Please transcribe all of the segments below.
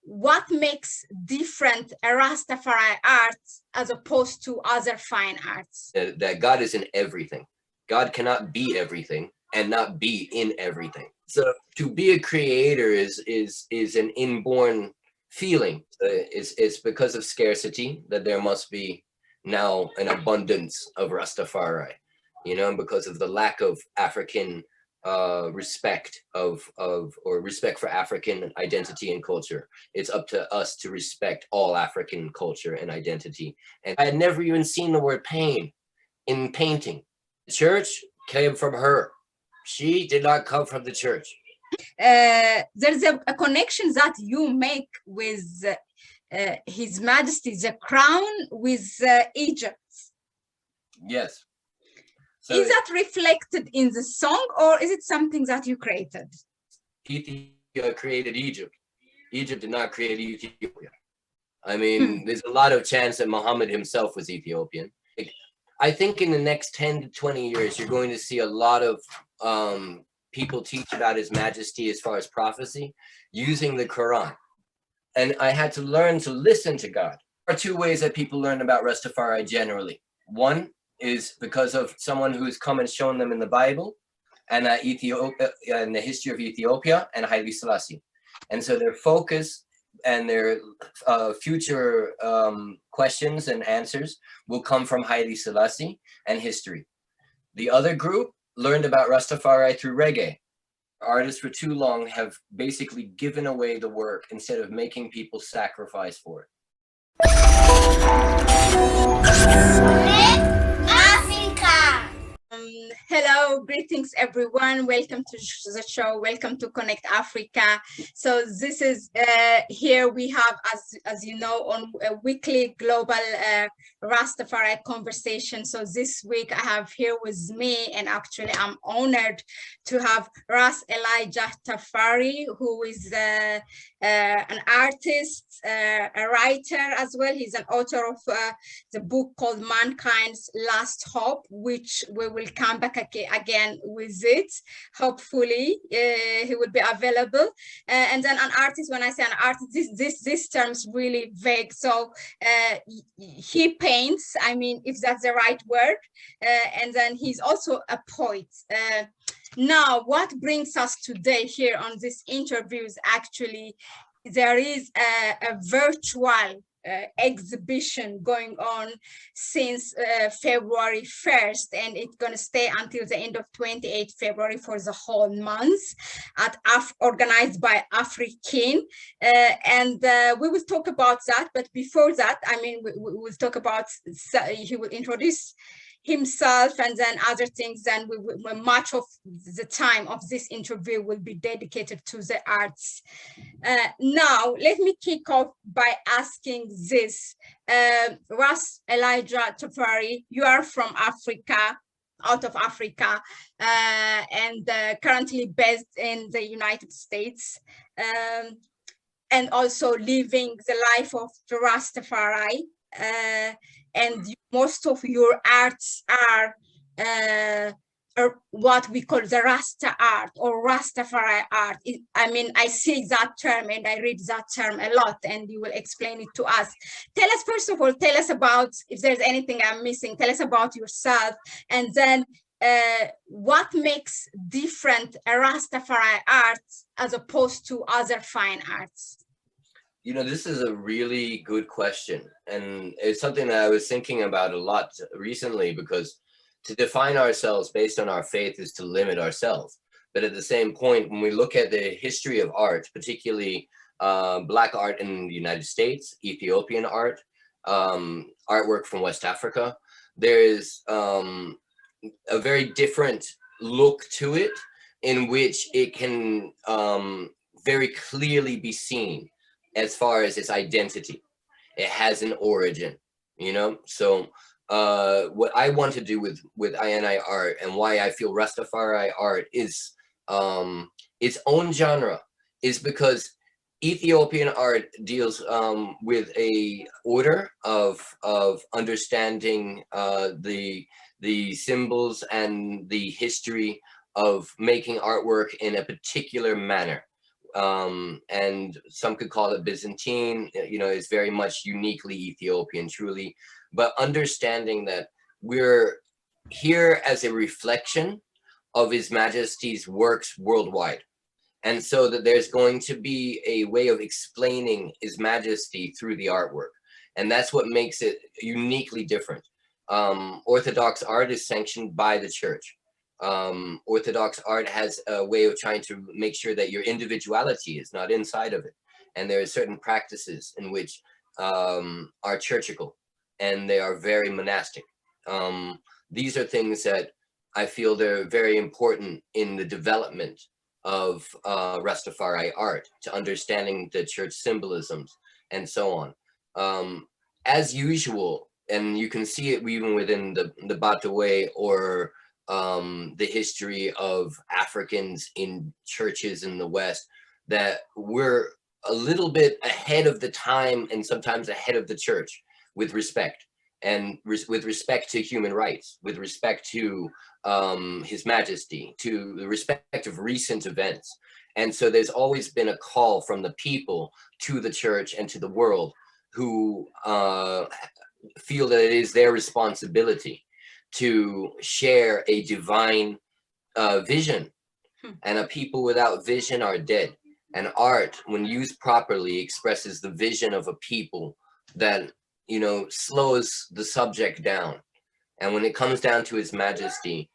what makes different Rastafari arts as opposed to other fine arts? That God is in everything. God cannot be everything and not be in everything. So to be a creator is an inborn feeling. It's because of scarcity that there must be now an abundance of Rastafari, you know, because of the lack of African respect or respect for African identity and culture. It's up to us to respect all African culture and identity. And I had never even seen the word pain in painting. The church came from her. She did not come from the church. There's a connection that you make with His Majesty, the crown with Egypt. Yes. So is that reflected in the song, or is it something that you created? Ethiopia created Egypt. Egypt did not create Ethiopia. I mean, there's a lot of chance that Muhammad himself was Ethiopian. I think in the next 10 to 20 years, you're going to see a lot of people teach about His Majesty as far as prophecy using the Quran. And I had to learn to listen to God. There are two ways that people learn about Rastafari generally. One is because of someone who's come and shown them in the Bible and Ethiopia and the history of Ethiopia and Haileselassie. And so their focus and their future questions and answers will come from Haileselassie and history. The other group learned about Rastafari through reggae. Artists for too long have basically given away the work instead of making people sacrifice for it. Hello, greetings everyone. Welcome to the show. Welcome to Connect Africa. So this is here we have, as you know, on a weekly global Rastafari conversation. So this week I have here with me, and actually I'm honored to have Ras Elijah Tafari, who is an artist, a writer as well. He's an author of the book called Mankind's Last Hope, which we will come back again with it. Hopefully he will be available. And then an artist, when I say an artist, this term's really vague. So he paints, I mean, if that's the right word. And then he's also a poet. Now, what brings us today here on this interview is actually there is a virtual exhibition going on since February 1st, and it's going to stay until the end of 28th February for the whole month organized by African, and we will talk about that. But before that, I mean, we will talk about, he will introduce himself and then other things. Then much of the time of this interview will be dedicated to the arts. Now let me kick off by asking this. Ras Elijah Tafari, you are from Africa, out of Africa, and currently based in the United States, and also living the life of the Rastafari. And most of your arts are what we call the Rasta art or Rastafari art. I mean, I see that term and I read that term a lot, and you will explain it to us. Tell us, first of all, tell us about, if there's anything I'm missing, tell us about yourself, and then what makes different Rastafari art as opposed to other fine arts? You know, this is a really good question, and it's something that I was thinking about a lot recently, because to define ourselves based on our faith is to limit ourselves. But at the same point, when we look at the history of art, particularly Black art in the United States, Ethiopian art, artwork from West Africa, there is a very different look to it in which it can very clearly be seen as far as its identity. It has an origin, you know? So what I want to do with Ayele art, and why I feel Rastafari art is its own genre, is because Ethiopian art deals with a order of understanding the symbols and the history of making artwork in a particular manner. and some could call it Byzantine. Is very much uniquely Ethiopian, truly. But understanding that we're here as a reflection of His Majesty's works worldwide. And so that there's going to be a way of explaining His Majesty through the artwork. And that's what makes it uniquely different. Orthodox art is sanctioned by the church. Orthodox art has a way of trying to make sure that your individuality is not inside of it. And there are certain practices in which are churchical, and they are very monastic. These are things that I feel they're very important in the development of Rastafari art, to understanding the church symbolisms and so on. As usual, and you can see it even within the Batawe or the history of Africans in churches in the West, that we're a little bit ahead of the time and sometimes ahead of the church with respect, and with respect to human rights, with respect to His Majesty, to the respect of recent events. And so there's always been a call from the people to the church and to the world, who feel that it is their responsibility to share a divine vision. And a people without vision are dead. And art, when used properly, expresses the vision of a people that, slows the subject down. And when it comes down to His Majesty,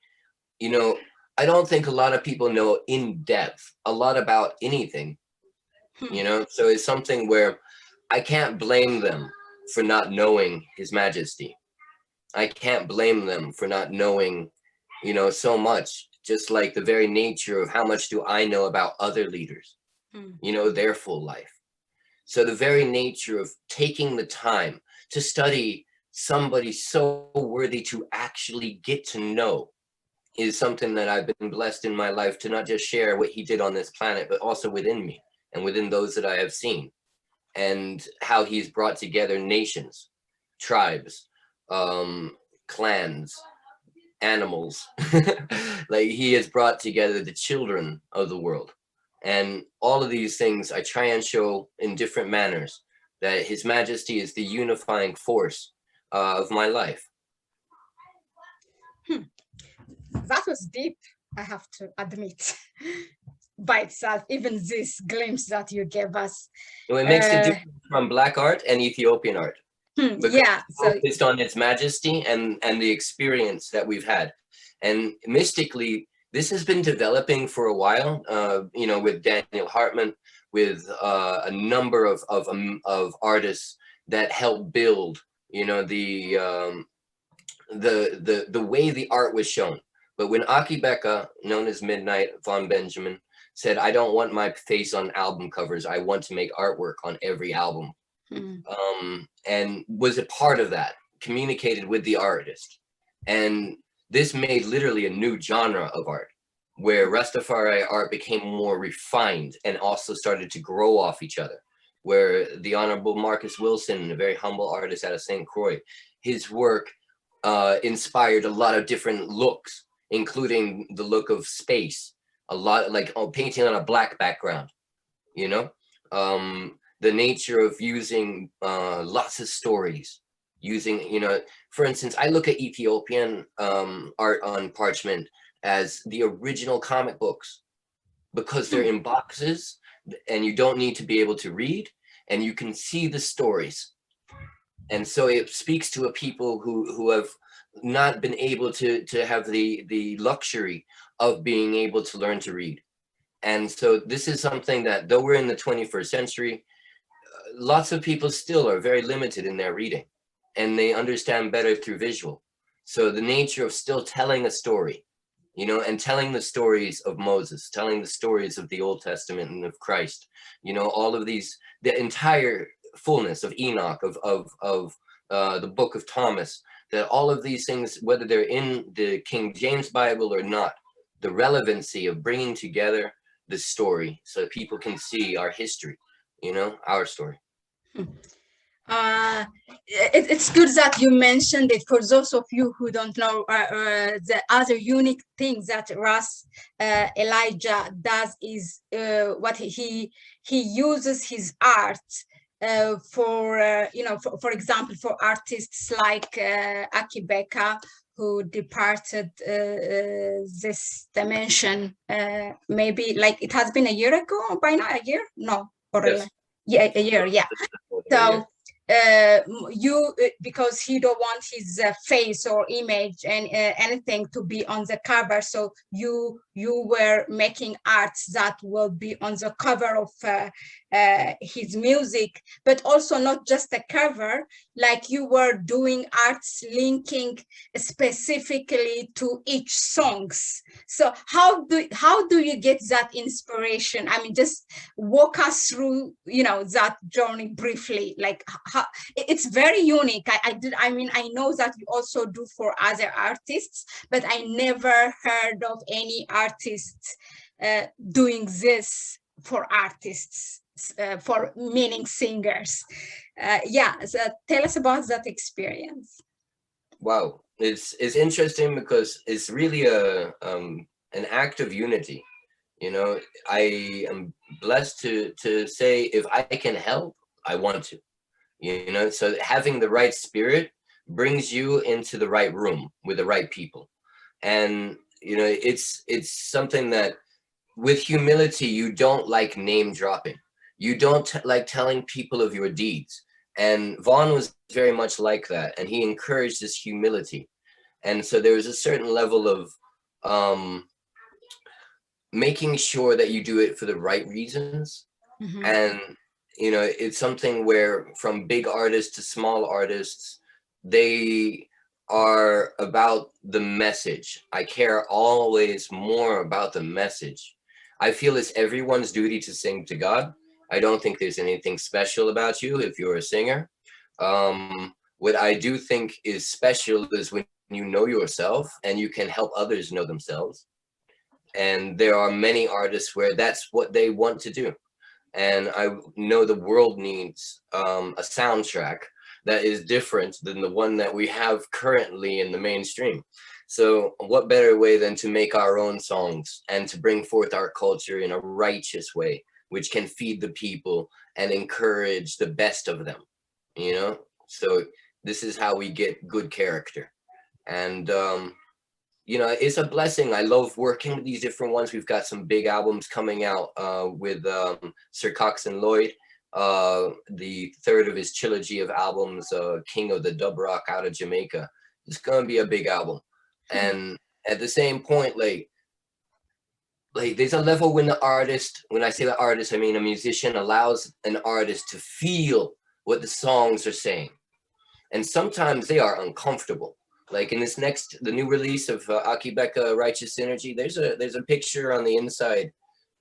I don't think a lot of people know in depth a lot about anything, so it's something where I can't blame them for not knowing His Majesty. I can't blame them for not knowing, so much, just like the very nature of how much do I know about other leaders, their full life. So the very nature of taking the time to study somebody so worthy to actually get to know is something that I've been blessed in my life to not just share what he did on this planet, but also within me and within those that I have seen, and how he's brought together nations, tribes, clans, animals. Like, he has brought together the children of the world. And all of these things I try and show in different manners, that His Majesty is the unifying force of my life. That was deep, I have to admit, by itself, even this glimpse that you gave us. Well, it makes the difference from Black art and Ethiopian art. Yeah, so focused on Its Majesty and the experience that we've had. And mystically, this has been developing for a while, with Daniel Hartman, with a number of artists that help build, the way the art was shown. But when Akae Beka, known as Midnight, Vaughn Benjamin, said, "I don't want my face on album covers. I want to make artwork on every album," and was a part of that, communicated with the artist. And this made literally a new genre of art, where Rastafari art became more refined and also started to grow off each other, where the Honorable Marcus Wilson, a very humble artist out of St. Croix, his work inspired a lot of different looks, including the look of space, a lot like painting on a black background, the nature of using lots of stories, using, for instance, I look at Ethiopian art on parchment as the original comic books, because they're in boxes and you don't need to be able to read, and you can see the stories. And so it speaks to a people who have not been able to have the luxury of being able to learn to read. And so this is something that, though we're in the 21st century, lots of people still are very limited in their reading, and they understand better through visual. So the nature of still telling a story, and telling the stories of Moses, telling the stories of the Old Testament and of Christ, all of these, the entire fullness of Enoch, of the book of Thomas, that all of these things, whether they're in the King James Bible or not, the relevancy of bringing together the story so that people can see our history, our story. It's good that you mentioned it. For those of you who don't know, the other unique thing that Ras Elijah does is what he uses his art for for example, for artists like Akae Beka, who departed this dimension maybe, like, it has been a year ago by now. A year? No, or Yes. yeah, a year. Yeah. So because he don't want his face or image and anything to be on the cover, so you were making arts that will be on the cover of his music, but also not just a cover, like you were doing arts linking specifically to each songs. So how do you get that inspiration? I mean, just walk us through that journey briefly. Like, how it's very unique. I mean, I know that you also do for other artists, but I never heard of any artists doing this for artists, for meaning singers. Yeah, so tell us about that experience. Wow, it's interesting because it's really an act of unity. You know, I am blessed to say, if I can help, I want to. You know, so having the right spirit brings you into the right room with the right people. And you know, it's something that, with humility, you don't like name dropping. You don't like telling people of your deeds. And Vaughn was very much like that, and he encouraged this humility. And so there was a certain level of making sure that you do it for the right reasons. Mm-hmm. And you know, it's something where, from big artists to small artists, they are about the message. I care always more about the message. I feel it's everyone's duty to sing to God. I don't think there's anything special about you if you're a singer. What I do think is special is when you know yourself and you can help others know themselves. And there are many artists where that's what they want to do. And I know the world needs a soundtrack that is different than the one that we have currently in the mainstream. So what better way than to make our own songs and to bring forth our culture in a righteous way, which can feed the people and encourage the best of them, you know? So this is how we get good character. And you know, it's a blessing. I love working with these different ones. We've got some big albums coming out with Sir Cox and Lloyd, the third of his trilogy of albums, King of the Dub Rock out of Jamaica. It's gonna be a big album. And at the same point, like there's a level when the artist, when I say the artist, I mean a musician, allows an artist to feel what the songs are saying. And sometimes they are uncomfortable. Like in this the new release of Akae Beka Righteous Energy, there's a picture on the inside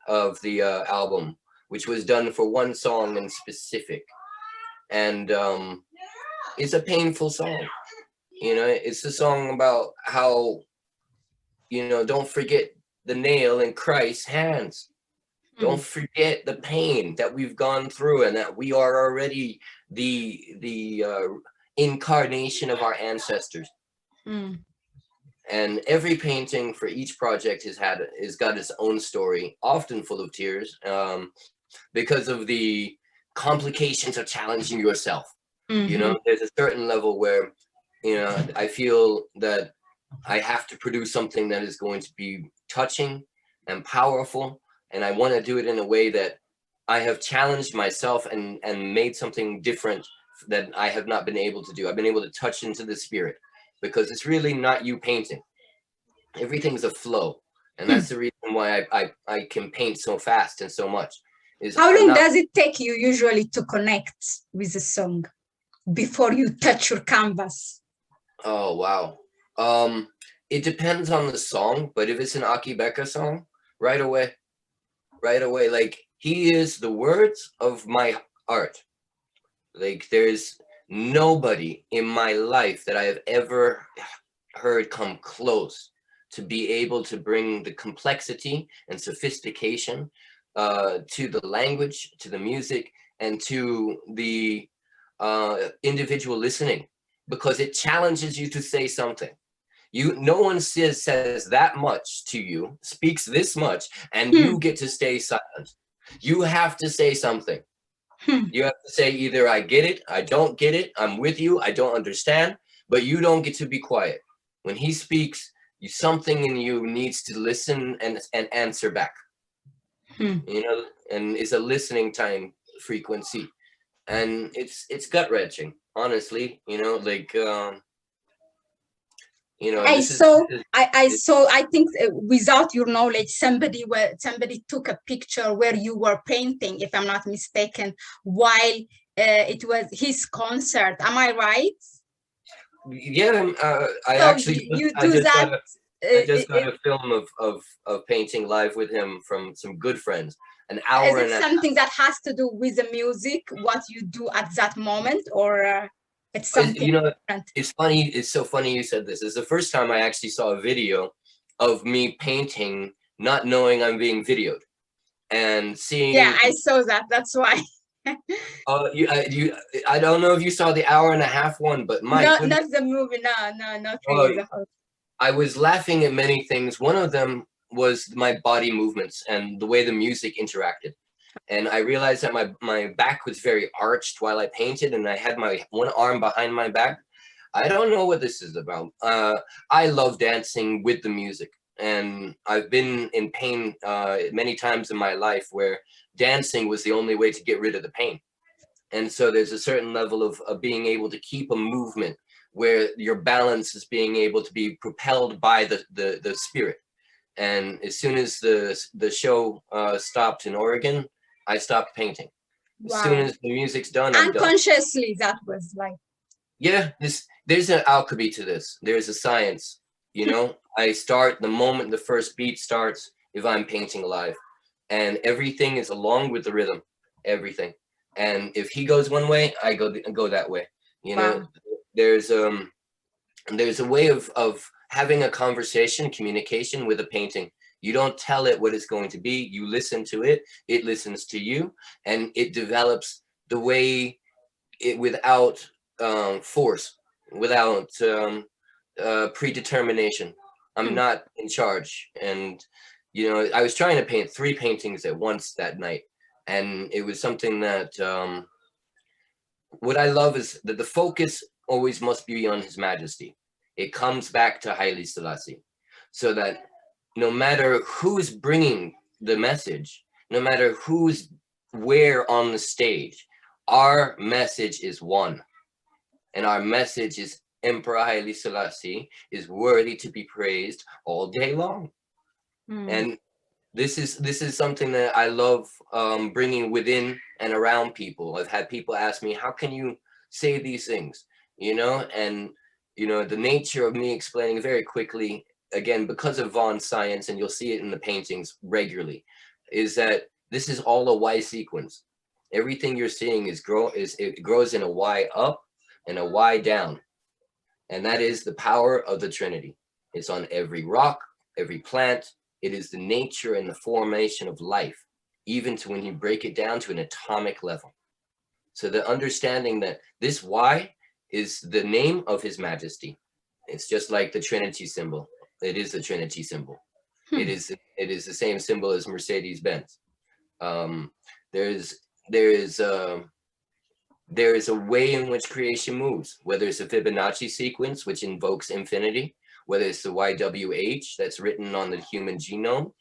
of the album, which was done for one song in specific. And it's a painful song. You know, it's a song about how, you know, don't forget the nail in Christ's hands. Don't forget the pain that we've gone through, and that we are already the incarnation of our ancestors. And every painting for each project has got its own story, often full of tears, because of the complications of challenging yourself. You know, there's a certain level where, you know, I feel that I have to produce something that is going to be touching and powerful, and I want to do it in a way that I have challenged myself and made something different that I have not been able to do. I've been able to touch into the spirit, because it's really not you painting. Everything's a flow. And that's the reason why I can paint so fast and so much. How long does it take you usually to connect with a song before you touch your canvas? Oh, wow. It depends on the song, but if it's an Akae Beka song, right away. Like, he is the words of my art. Like, there's nobody in my life that I have ever heard come close to be able to bring the complexity and sophistication to the language, to the music, and to the individual listening, because it challenges you to say something. No one says that much to you, speaks this much, and you get to stay silent. You have to say something. You have to say either I get it, I don't get it, I'm with you, I don't understand, but you don't get to be quiet. When he speaks, something in you needs to listen and answer back. You know, and it's a listening time frequency. And it's gut-wrenching, honestly, you know, like you know, I think without your knowledge, somebody took a picture where you were painting, if I'm not mistaken, while it was his concert. Am I right? Yeah, I just got a film of painting live with him from some good friends. An hour. Is it something that has to do with the music, what you do at that moment, or it's something different? It's funny. It's so funny you said this. It's the first time I actually saw a video of me painting, not knowing I'm being videoed, and seeing. Yeah, I saw that. That's why. I don't know if you saw the hour-and-a-half one, but not the movie. No, not really. I was laughing at many things. One of them was my body movements and the way the music interacted. And I realized that my back was very arched while I painted, and I had my one arm behind my back. I don't know what this is about. I love dancing with the music, and I've been in pain many times in my life where dancing was the only way to get rid of the pain. And so there's a certain level of being able to keep a movement where your balance is being able to be propelled by the spirit. And as soon as the show stopped in Oregon, I stopped painting. Wow. As soon as the music's done, I'm unconsciously done. That was like, yeah, there's an alchemy to this. There's a science, you know. I start the moment the first beat starts, if I'm painting live, and everything is along with the rhythm, everything. And if he goes one way, I go that way. You know, wow. There's a way of having a conversation, communication with a painting. You don't tell it what it's going to be. You listen to it. It listens to you, and it develops the way it without force, without predetermination. I'm not in charge. And, you know, I was trying to paint 3 paintings at once that night. And it was something that, what I love is that the focus always must be on His Majesty. It comes back to Haileselassie, so that no matter who's bringing the message, no matter who's where on the stage, our message is one. And our message is Emperor Haileselassie is worthy to be praised all day long. And this is something that I love bringing within and around people. I've had people ask me, how can you say these things? You know, and, you know, the nature of me explaining very quickly, again, because of Vaughn science, and you'll see it in the paintings regularly, is that this is all a Y sequence. Everything you're seeing it grows in a Y up and a Y down. And that is the power of the Trinity. It's on every rock, every plant. It is the nature and the formation of life, even to when you break it down to an atomic level. So the understanding that this Y is the name of His Majesty. It's just like the Trinity symbol. It is the Trinity symbol. It is the same symbol as Mercedes-Benz. There is a way in which creation moves, whether it's a Fibonacci sequence, which invokes infinity, whether it's the YWH that's written on the human genome,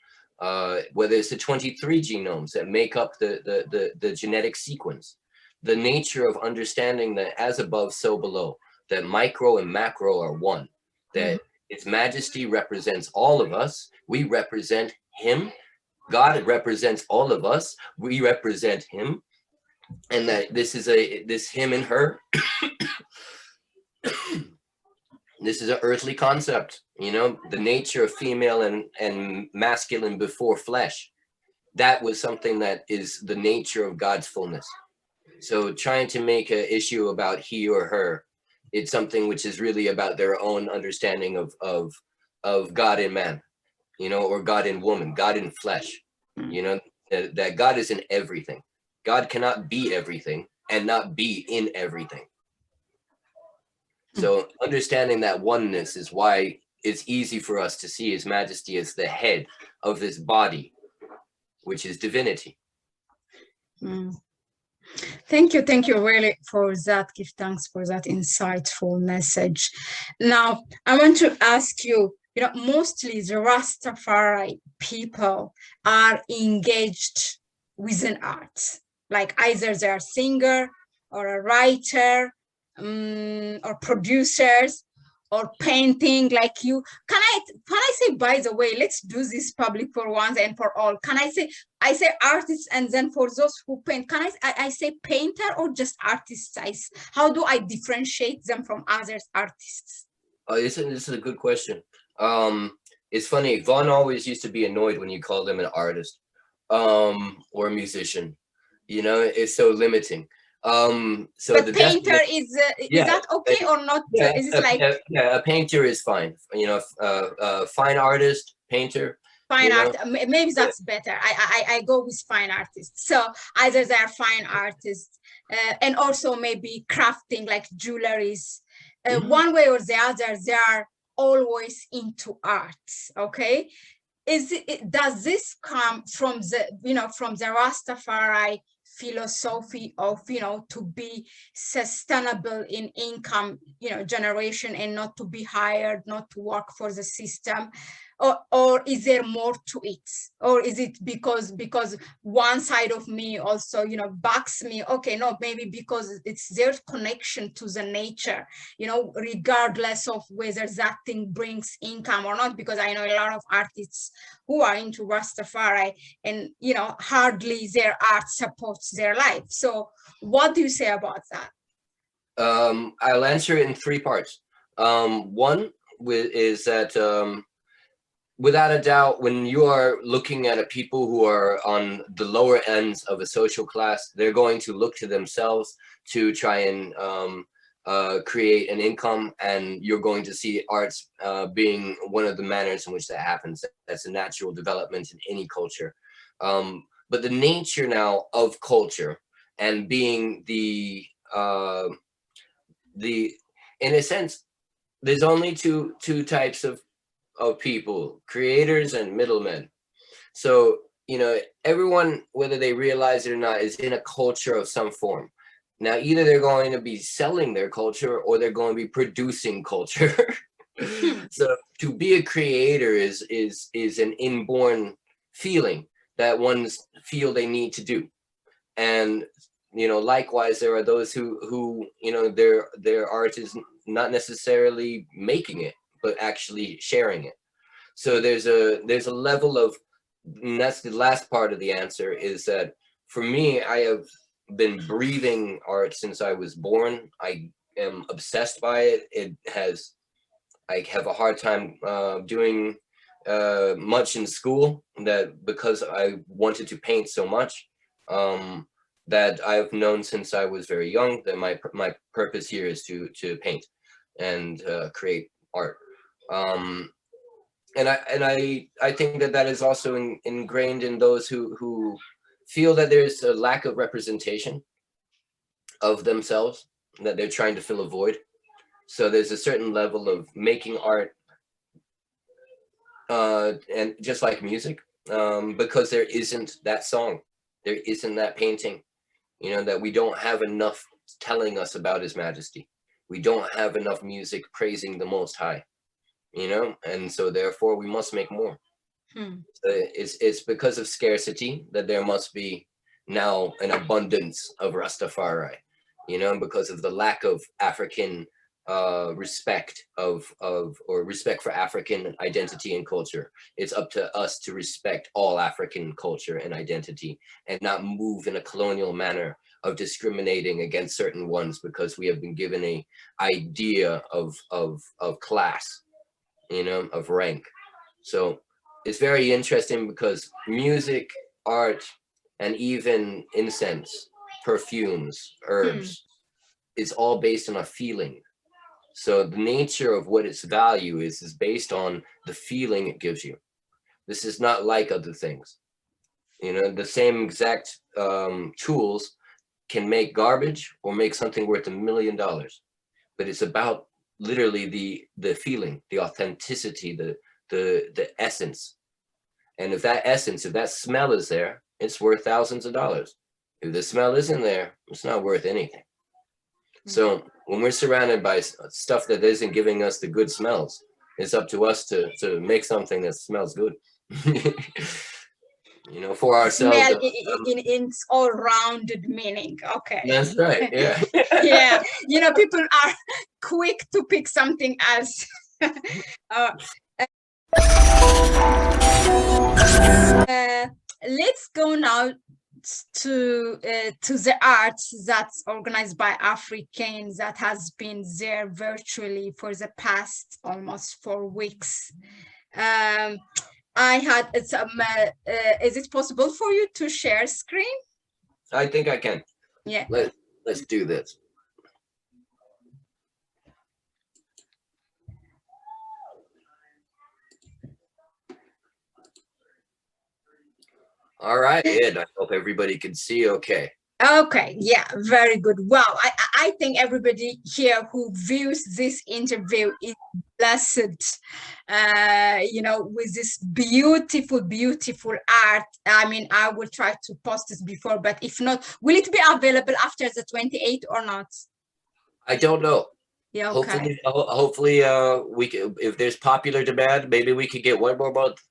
whether it's the 23 genomes that make up the genetic sequence. The nature of understanding that as above, so below, that micro and macro are one, that His Majesty represents all of us. We represent Him. God represents all of us. We represent Him. And that this Him and her, this is an earthly concept, you know, the nature of female and masculine before flesh. That was something that is the nature of God's fullness. So trying to make an issue about he or her, it's something which is really about their own understanding of God in man, you know, or God in woman, God in flesh, you know, that God is in everything. God cannot be everything. and not be in everything. So understanding that oneness is why it's easy for us to see His Majesty as the head of this body, which is divinity. Thank you really for that. Give thanks for that insightful message. Now, I want to ask you, mostly the Rastafari people are engaged within art, like either they're a singer or a writer, or producers, or painting like you. Can I say, by the way, let's do this public for once and for all. Can I say artists, and then for those who paint, can I say painter or just artists? How do I differentiate them from other artists? Oh, this is a good question. It's funny, Vaughn always used to be annoyed when you called him an artist or a musician. It's so limiting. So but the painter is that okay or not? Yeah, is it like a painter is fine. Fine artist, painter. Fine art, maybe that's better. I go with fine artists. So either they're fine artists, and also maybe crafting like jewelries. One way or the other, they are always into art. Okay, does this come from the Rastafari philosophy of to be sustainable in income generation, and not to be hired, not to work for the system, or is there more to it, or is it because one side of me also backs me? Okay, no, maybe because it's their connection to the nature, regardless of whether that thing brings income or not, because I know a lot of artists who are into Rastafari, and hardly their art supports their life. So what do you say about that? I'll answer it in three parts. One is that without a doubt, when you are looking at a people who are on the lower ends of a social class, they're going to look to themselves to try and create an income, and you're going to see arts being one of the manners in which that happens. That's a natural development in any culture. But the nature now of culture and being in a sense, there's only two types of people: creators and middlemen. So everyone, whether they realize it or not, is in a culture of some form. Now, either they're going to be selling their culture or they're going to be producing culture. So to be a creator is an inborn feeling that ones feel they need to do. And likewise, there are those who their art is not necessarily making it, but actually sharing it. So there's a level of, and that's the last part of the answer, is that for me, I have been breathing art since I was born. I am obsessed by it. I have a hard time doing much in school, that because I wanted to paint so much, that I've known since I was very young that my purpose here is to paint and create art. And I think that is also ingrained in those who feel that there's a lack of representation of themselves, that they're trying to fill a void. So there's a certain level of making art, and just like music, because there isn't that song, there isn't that painting, that we don't have enough telling us about His Majesty. We don't have enough music praising the Most High, and so therefore we must make more. It's because of scarcity that there must be now an abundance of Rastafari, because of the lack of African respect or respect for African identity and culture. It's up to us to respect all African culture and identity, and not move in a colonial manner of discriminating against certain ones because we have been given a idea of class, of rank. So it's very interesting because music, art, and even incense, perfumes, herbs, is all based on a feeling. So the nature of what its value is based on the feeling it gives you. This is not like other things. The same exact tools can make garbage or make something worth $1 million. But it's about literally the feeling, the authenticity, the essence. And if that smell is there, it's worth thousands of dollars. If the smell isn't there, it's not worth anything. So when we're surrounded by stuff that isn't giving us the good smells, it's up to us to make something that smells good. You know, for ourselves. Smell in its all-rounded meaning. Okay. That's right. Yeah. Yeah. You know, people are quick to pick something else. Let's go now to the arts that's organized by Africans that has been there virtually for the past almost 4 weeks. I had some. Is it possible for you to share screen? I think I can. Yeah. Let's do this. All right, Ed, I hope everybody can see okay. Okay, yeah, very good. Wow, I think everybody here who views this interview is blessed, you know, with this beautiful, beautiful art. I mean, I will try to post this before, but if not, will it be available after the 28th or not? I don't know. Yeah, okay. Hopefully, we can, if there's popular demand, maybe we could get 1 more month.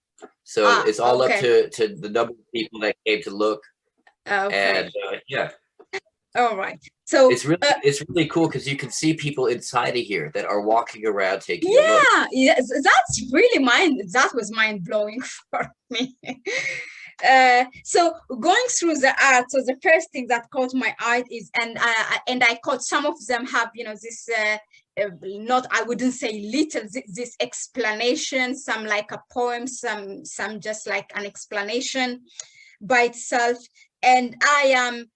So it's all up to the number of people that came to look. Okay. And yeah. All right. So it's really cool because you can see people inside of here that are walking around taking a look. Yeah, that's really that was mind blowing for me. So going through the art, so the first thing that caught my eye is, and I caught some of them have, you know, this not, I wouldn't say little, this explanation, some like a poem, some just like an explanation by itself. And I am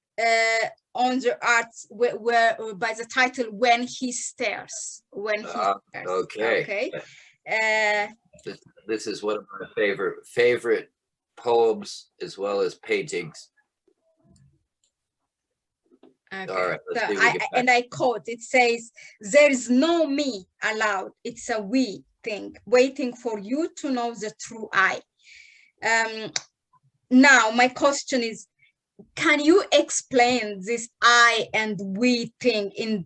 on the art where by the title "When He Stares." When he stares. Okay. Okay. This is one of my favorite poems as well as paintings. Okay. All right. So I quote. It says, "There is no me allowed. It's a we thing waiting for you to know the true I." Now my question is, can you explain this I and we thing in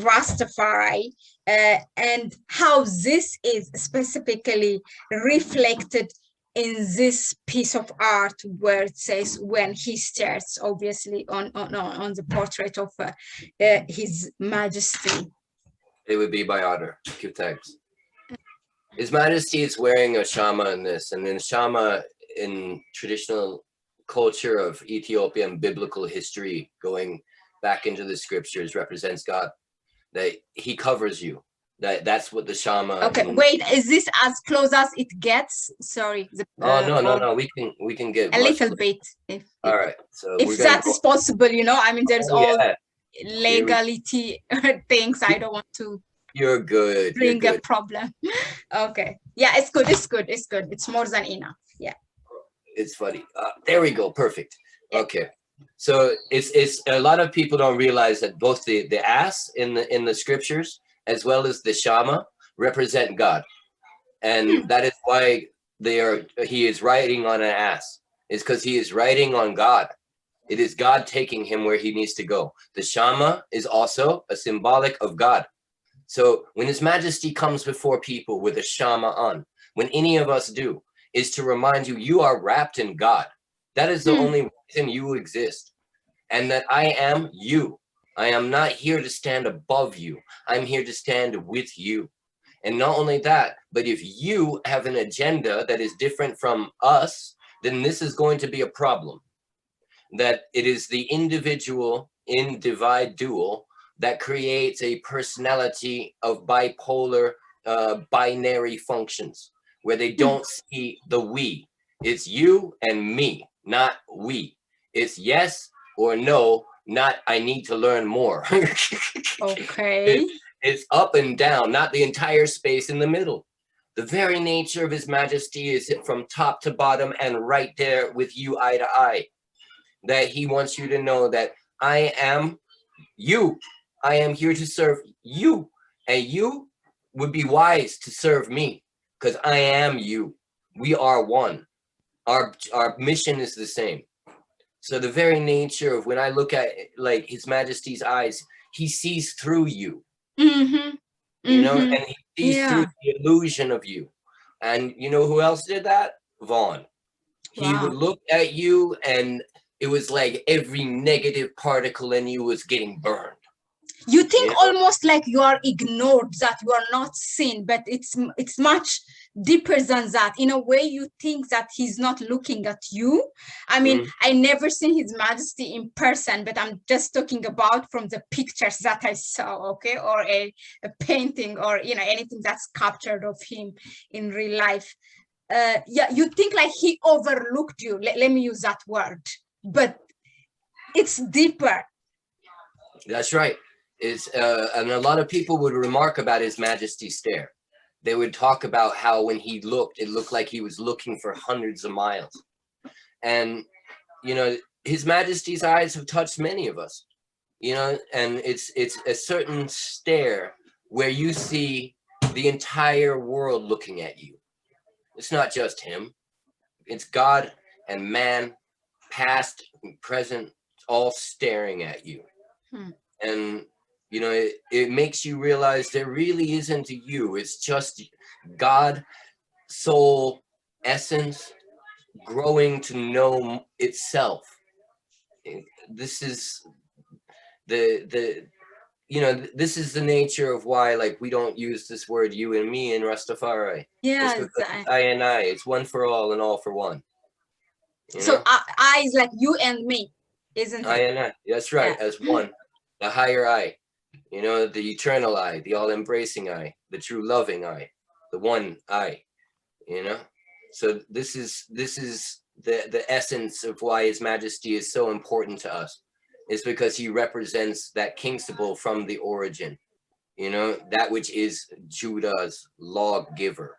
Rastafari, and how this is specifically reflected in this piece of art where it says "When He Stares," obviously on the portrait of His Majesty? It would be my honor. Thank you, thanks. His Majesty is wearing a shama in this, and then shama in traditional culture of Ethiopian biblical history, going back into the scriptures, represents God, that he covers you. That's what the shama. Okay, wait, is this as close as it gets? Sorry. No, we can get a little bit. All right, so if that is possible, you know, I mean, there's all legality things. I don't want to. You're good. Bring a problem. Okay. Yeah, it's good. It's more than enough. Yeah. It's funny. There we go. Perfect. Okay. So it's a lot of people don't realize that both the ass in the scriptures as well as the shama represent God, and that is why he is riding on an ass. It's because he is riding on God. It is God taking him where he needs to go. The shama is also a symbolic of God. So when His Majesty comes before people with a shama on, when any of us do, is to remind you, you are wrapped in God. That is the only reason you exist. And that I am you. I am not here to stand above you. I'm here to stand with you. And not only that, but if you have an agenda that is different from us, then this is going to be a problem. That it is the individual in divide dual that creates a personality of bipolar binary functions, where they don't see the we. It's you and me, not we. It's yes or no, not I need to learn more. Okay. It's up and down, not the entire space in the middle. The very nature of His Majesty is from top to bottom and right there with you eye to eye. That he wants you to know that I am you. I am here to serve you. And you would be wise to serve me because I am you. We are one. Our mission is the same. So the very nature of when I look at like His Majesty's eyes, he sees through you. Mm-hmm. You know, Mm-hmm. and he sees through the illusion of you. And you know who else did that? Vaughn. He would look at you and it was like every negative particle in you was getting burned. You think almost like you are ignored, that you are not seen, but it's much deeper than that. In a way, you think that he's not looking at you. I mean, I never seen His Majesty in person, but I'm just talking about from the pictures that I saw, okay, or a painting, or anything that's captured of him in real life. Yeah, you think like he overlooked you. Let me use that word, but it's deeper. That's right. And a lot of people would remark about His Majesty's stare. They would talk about how when he looked, it looked like he was looking for hundreds of miles. And, His Majesty's eyes have touched many of us, and it's a certain stare where you see the entire world looking at you. It's not just him. It's God and man, past and present, all staring at you. And it makes you realize there really isn't a you. It's just God, soul, essence, growing to know itself. This is this is the nature of why, like, we don't use this word you and me in Rastafari. Yeah, it's I and I. It's one for all and all for one. So I is like you and me, isn't it? I and I. That's right. As one, the higher I. The eternal I, the all-embracing I, the true loving I, the one I, So this is the essence of why His Majesty is so important to us, is because he represents that Kingstable from the origin, that which is Judah's lawgiver.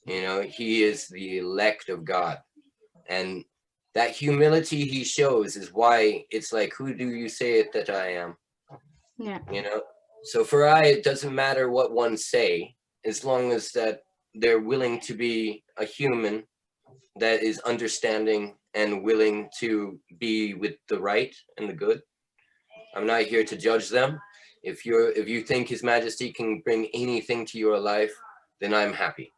He is the elect of God. And that humility he shows is why it's like, who do you say it that I am? Yeah. So for I, it doesn't matter what one say, as long as that they're willing to be a human that is understanding and willing to be with the right and the good. I'm not here to judge them. If you think His Majesty can bring anything to your life, then I'm happy.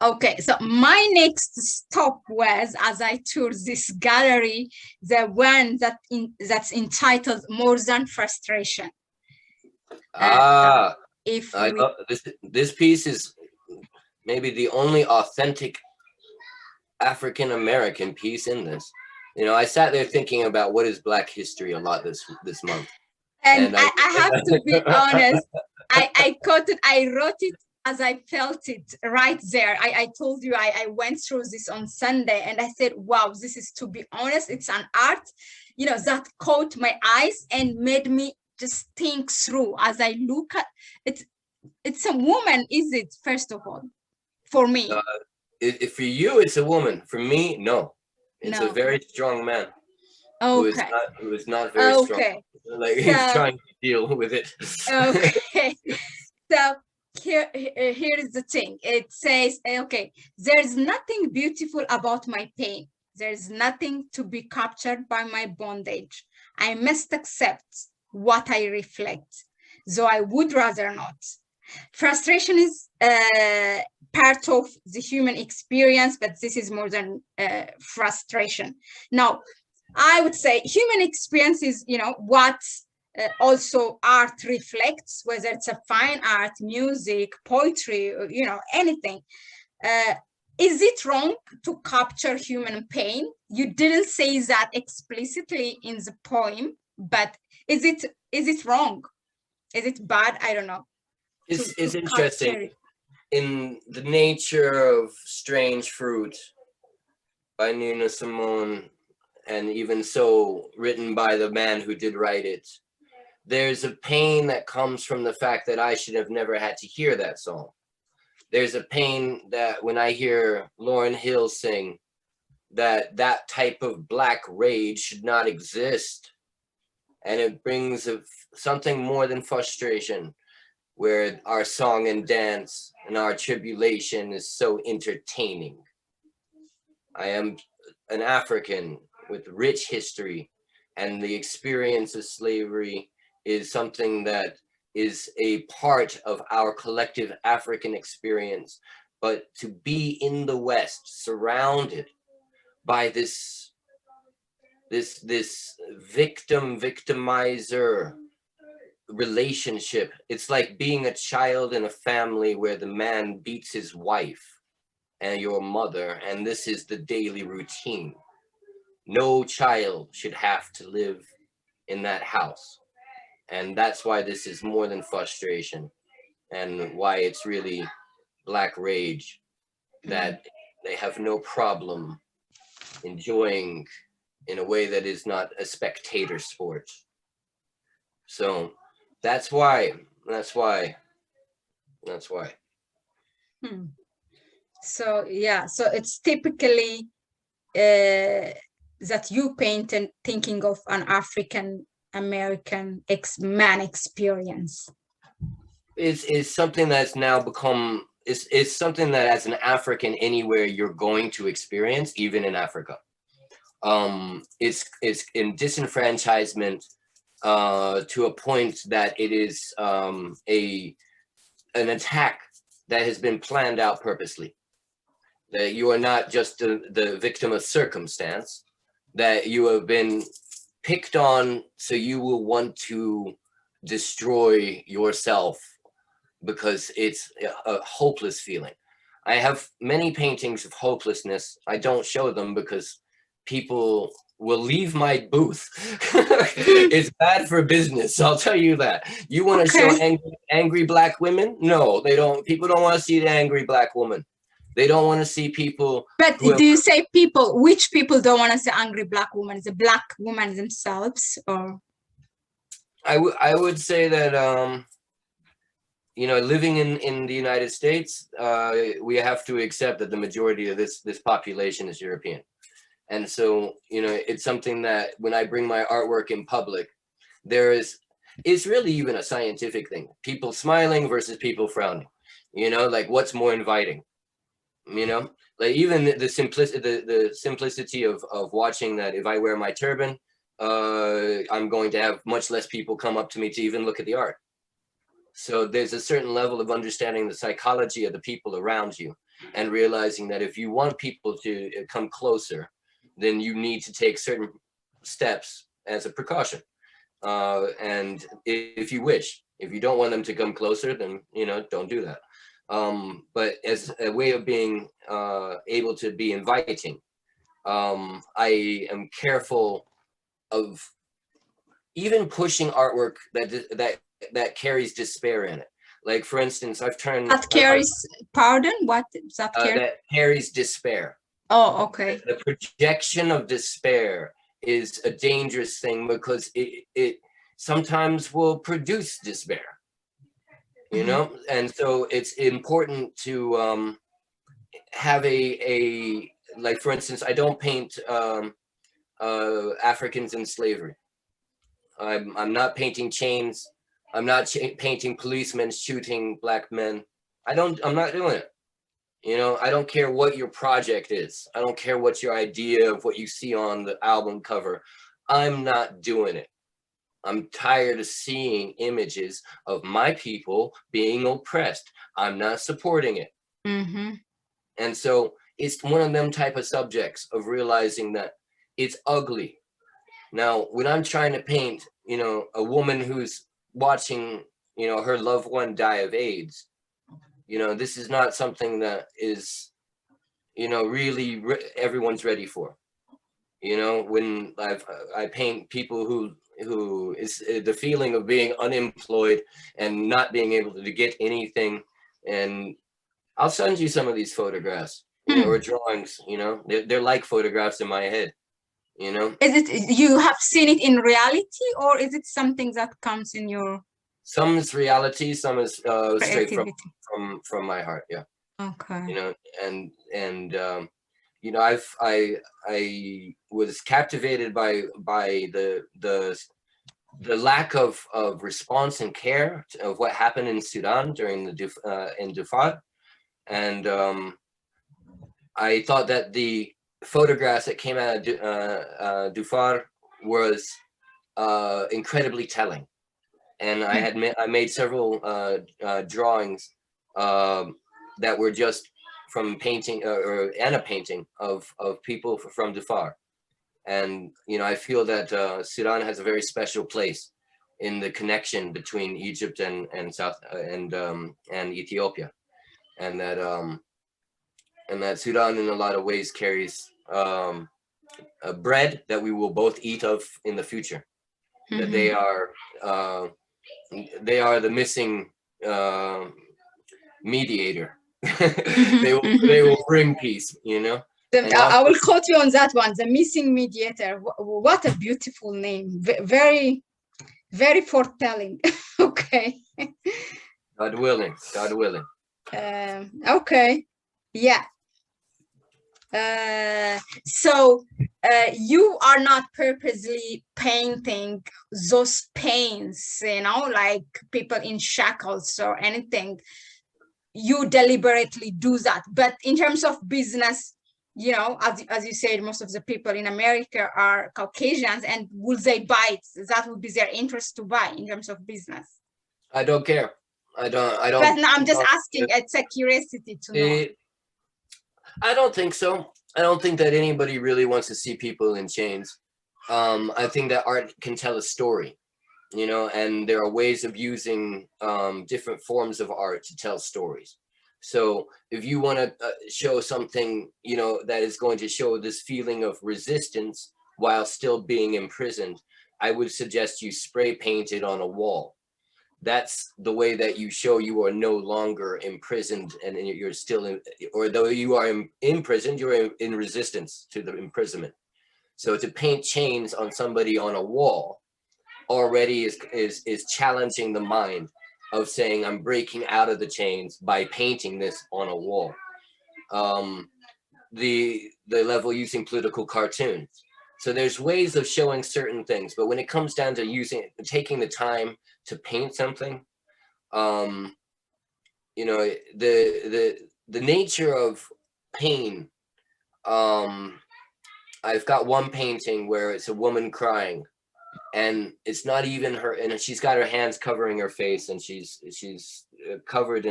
Okay, so my next stop was, as I toured this gallery, the one that's entitled More Than Frustration. This piece is maybe the only authentic African American piece in this. I sat there thinking about what is Black history a lot this month. And I have to be honest, I caught it, I wrote it as I felt it right there. I told you I went through this on Sunday and I said, wow, this is, to be honest, it's an art, that caught my eyes and made me just think through as I look at it. It's a woman, is it, first of all, for me? For you, it's a woman. For me, no. It's a very strong man. Okay. Who is not very strong. Like, he's trying to deal with it. Okay. So here is the thing. It says, okay, there's nothing beautiful about my pain. There's nothing to be captured by my bondage. I must accept what I reflect, though I would rather not. Frustration is part of the human experience, but this is more than frustration. Now, I would say human experience is, what also art reflects, whether it's a fine art, music, poetry, or, anything. Is it wrong to capture human pain? You didn't say that explicitly in the poem, but is it wrong? Is it bad? I don't know. It's interesting. In The Nature of Strange Fruit by Nina Simone, and even so written by the man who did write it, there's a pain that comes from the fact that I should have never had to hear that song. There's a pain that when I hear Lauryn Hill sing, that that type of black rage should not exist. And it brings something more than frustration, where our song and dance and our tribulation is so entertaining. I am an African with rich history, and the experience of slavery is something that is a part of our collective African experience. But to be in the West, surrounded by this victimizer relationship, it's like being a child in a family where the man beats his wife and your mother, and this is the daily routine. No child should have to live in that house. And that's why this is more than frustration, and why it's really black rage, that they have no problem enjoying in a way that is not a spectator sport. So that's why. So yeah, so it's typically that you paint and thinking of an African American man experience. Is something that's now become, is something that as an African anywhere you're going to experience, even in Africa. It's in disenfranchisement to a point that it is an attack that has been planned out purposely. That you are not just the victim of circumstance, that you have been picked on, so you will want to destroy yourself because it's a hopeless feeling. I have many paintings of hopelessness. I don't show them because people will leave my booth. It's bad for business, I'll tell you that. You want to show angry black women? No, they don't. People don't want to see the angry black woman. They don't want to see people. But do you say people? Which people don't want to see angry black women? The black women themselves, or? I would say that you know, living in the United States, we have to accept that the majority of this population is European, and so you know, it's something that when I bring my artwork in public, it's really even a scientific thing. People smiling versus people frowning. You know, like what's more inviting? You know, like even the simplicity of watching that if I wear my turban, I'm going to have much less people come up to me to even look at the art. So there's a certain level of understanding the psychology of the people around you and realizing that if you want people to come closer, then you need to take certain steps as a precaution. And if you wish, if you don't want them to come closer, then, you know, don't do that. But as a way of being able to be inviting, I am careful of even pushing artwork that carries despair in it. Like for instance, I've turned that carries pardon, what that carries? That carries despair. Oh, okay. The projection of despair is a dangerous thing because it sometimes will produce despair. You know, and so it's important to have a like, for instance, I don't paint Africans in slavery. I'm not painting chains. I'm not painting policemen shooting black men. I'm not doing it. You know, I don't care what your project is. I don't care what your idea of what you see on the album cover. I'm not doing it. I'm tired of seeing images of my people being oppressed. I'm not supporting it. And so it's one of them type of subjects of realizing that it's ugly. Now, when I'm trying to paint, you know, a woman who's watching, you know, her loved one die of AIDS, you know, this is not something that is, you know, really everyone's ready for. You know, when I paint people who is the feeling of being unemployed and not being able to get anything, and I'll send you some of these photographs, you know, or drawings. You know, they're like photographs in my head. You know, is it you have seen it in reality, or is it something that comes in your? Some is reality, some is straight from my heart. Yeah. Okay. You know, and you know, I was captivated by the lack of response and care of what happened in Sudan during the in Darfur, and I thought that the photographs that came out of Darfur was incredibly telling, and I made several drawings that were just from painting and a painting of people from Darfur. And, you know, I feel that Sudan has a very special place in the connection between Egypt and Ethiopia, and that Sudan in a lot of ways carries a bread that we will both eat of in the future. Mm-hmm. That they are the missing mediator. they will bring peace, you know. I will quote you on that one, the missing mediator. What a beautiful name. Very, very foretelling. Okay. God willing. Okay. Yeah. So you are not purposely painting those pains, you know, like people in shackles or anything. You deliberately do that. But in terms of business, you know, as you said, most of the people in America are Caucasians, and will they buy it? That would be their interest to buy in terms of business. I don't care. I don't. But no, I'm just asking. It's a curiosity to know. I don't think so. I don't think that anybody really wants to see people in chains. I think that art can tell a story, you know, and there are ways of using different forms of art to tell stories. So if you want to show something, you know, that is going to show this feeling of resistance while still being imprisoned, I would suggest you spray paint it on a wall. That's the way that you show you are no longer imprisoned, and you're still in, or though you are imprisoned, you're in resistance to the imprisonment. So to paint chains on somebody on a wall already is challenging the mind of saying, I'm breaking out of the chains by painting this on a wall. The level using political cartoons. So there's ways of showing certain things, but when it comes down to taking the time to paint something, you know, the nature of pain. I've got one painting where it's a woman crying, and it's not even her, and she's got her hands covering her face, and she's covered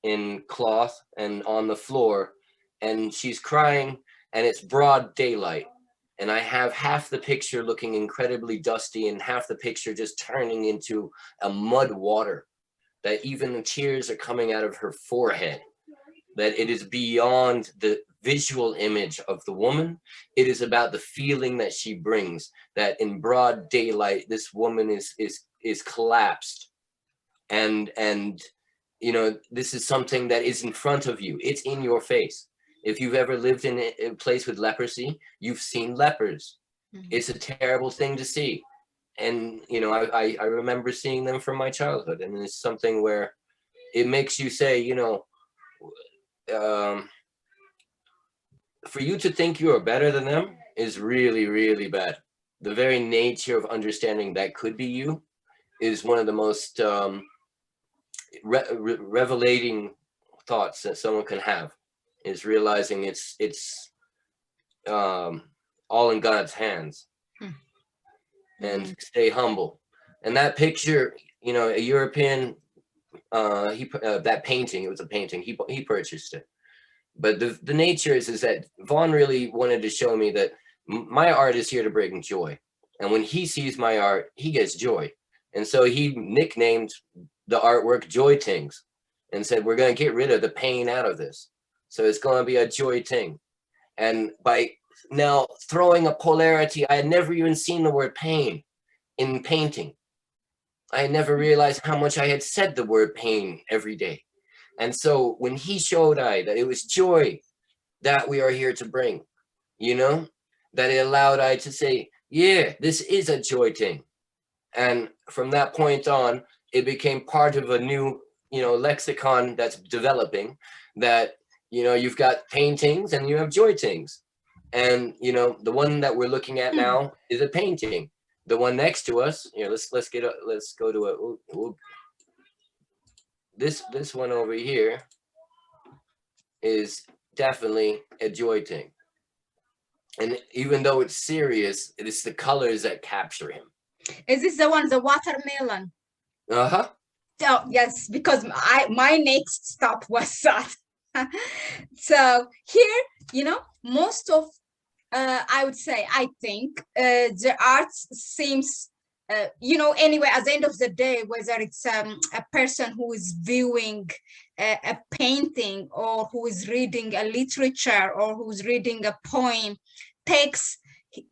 in cloth and on the floor, and she's crying, and it's broad daylight, and I have half the picture looking incredibly dusty and half the picture just turning into a mud water, that even the tears are coming out of her forehead, that it is beyond the visual image of the woman. It is about the feeling that she brings, that in broad daylight this woman is collapsed, and you know, this is something that is in front of you. It's in your face. If you've ever lived in a place with leprosy, you've seen lepers. Mm-hmm. It's a terrible thing to see, and you know, I remember seeing them from my childhood, and it's something where it makes you say, you know, for you to think you are better than them is really, really bad. The very nature of understanding that could be you is one of the most revelating thoughts that someone can have, is realizing it's all in God's hands. And stay humble. And that picture, you know, a European, that painting, it was a painting, he purchased it. But the nature is that Vaughn really wanted to show me that my art is here to bring joy. And when he sees my art, he gets joy. And so he nicknamed the artwork Joy Tings and said, we're going to get rid of the pain out of this. So it's going to be a joy ting. And by now throwing a polarity, I had never even seen the word pain in painting. I had never realized how much I had said the word pain every day. And so when he showed I that it was joy that we are here to bring, you know, that it allowed I to say, yeah, this is a joy thing. And from that point on, it became part of a new, you know, lexicon that's developing, that you know, you've got paintings and you have joytings. And, you know, the one that we're looking at now is a painting. The one next to us, you know, let's go to this one over here is definitely a joyting. And even though it's serious, it is the colors that capture him. Is this the one, the watermelon? Uh-huh. Oh, yes, because my next stop was that. So here, you know, most of, I would say, I think the art seems, you know, anyway, at the end of the day, whether it's a person who is viewing a painting or who is reading a literature or who's reading a poem, takes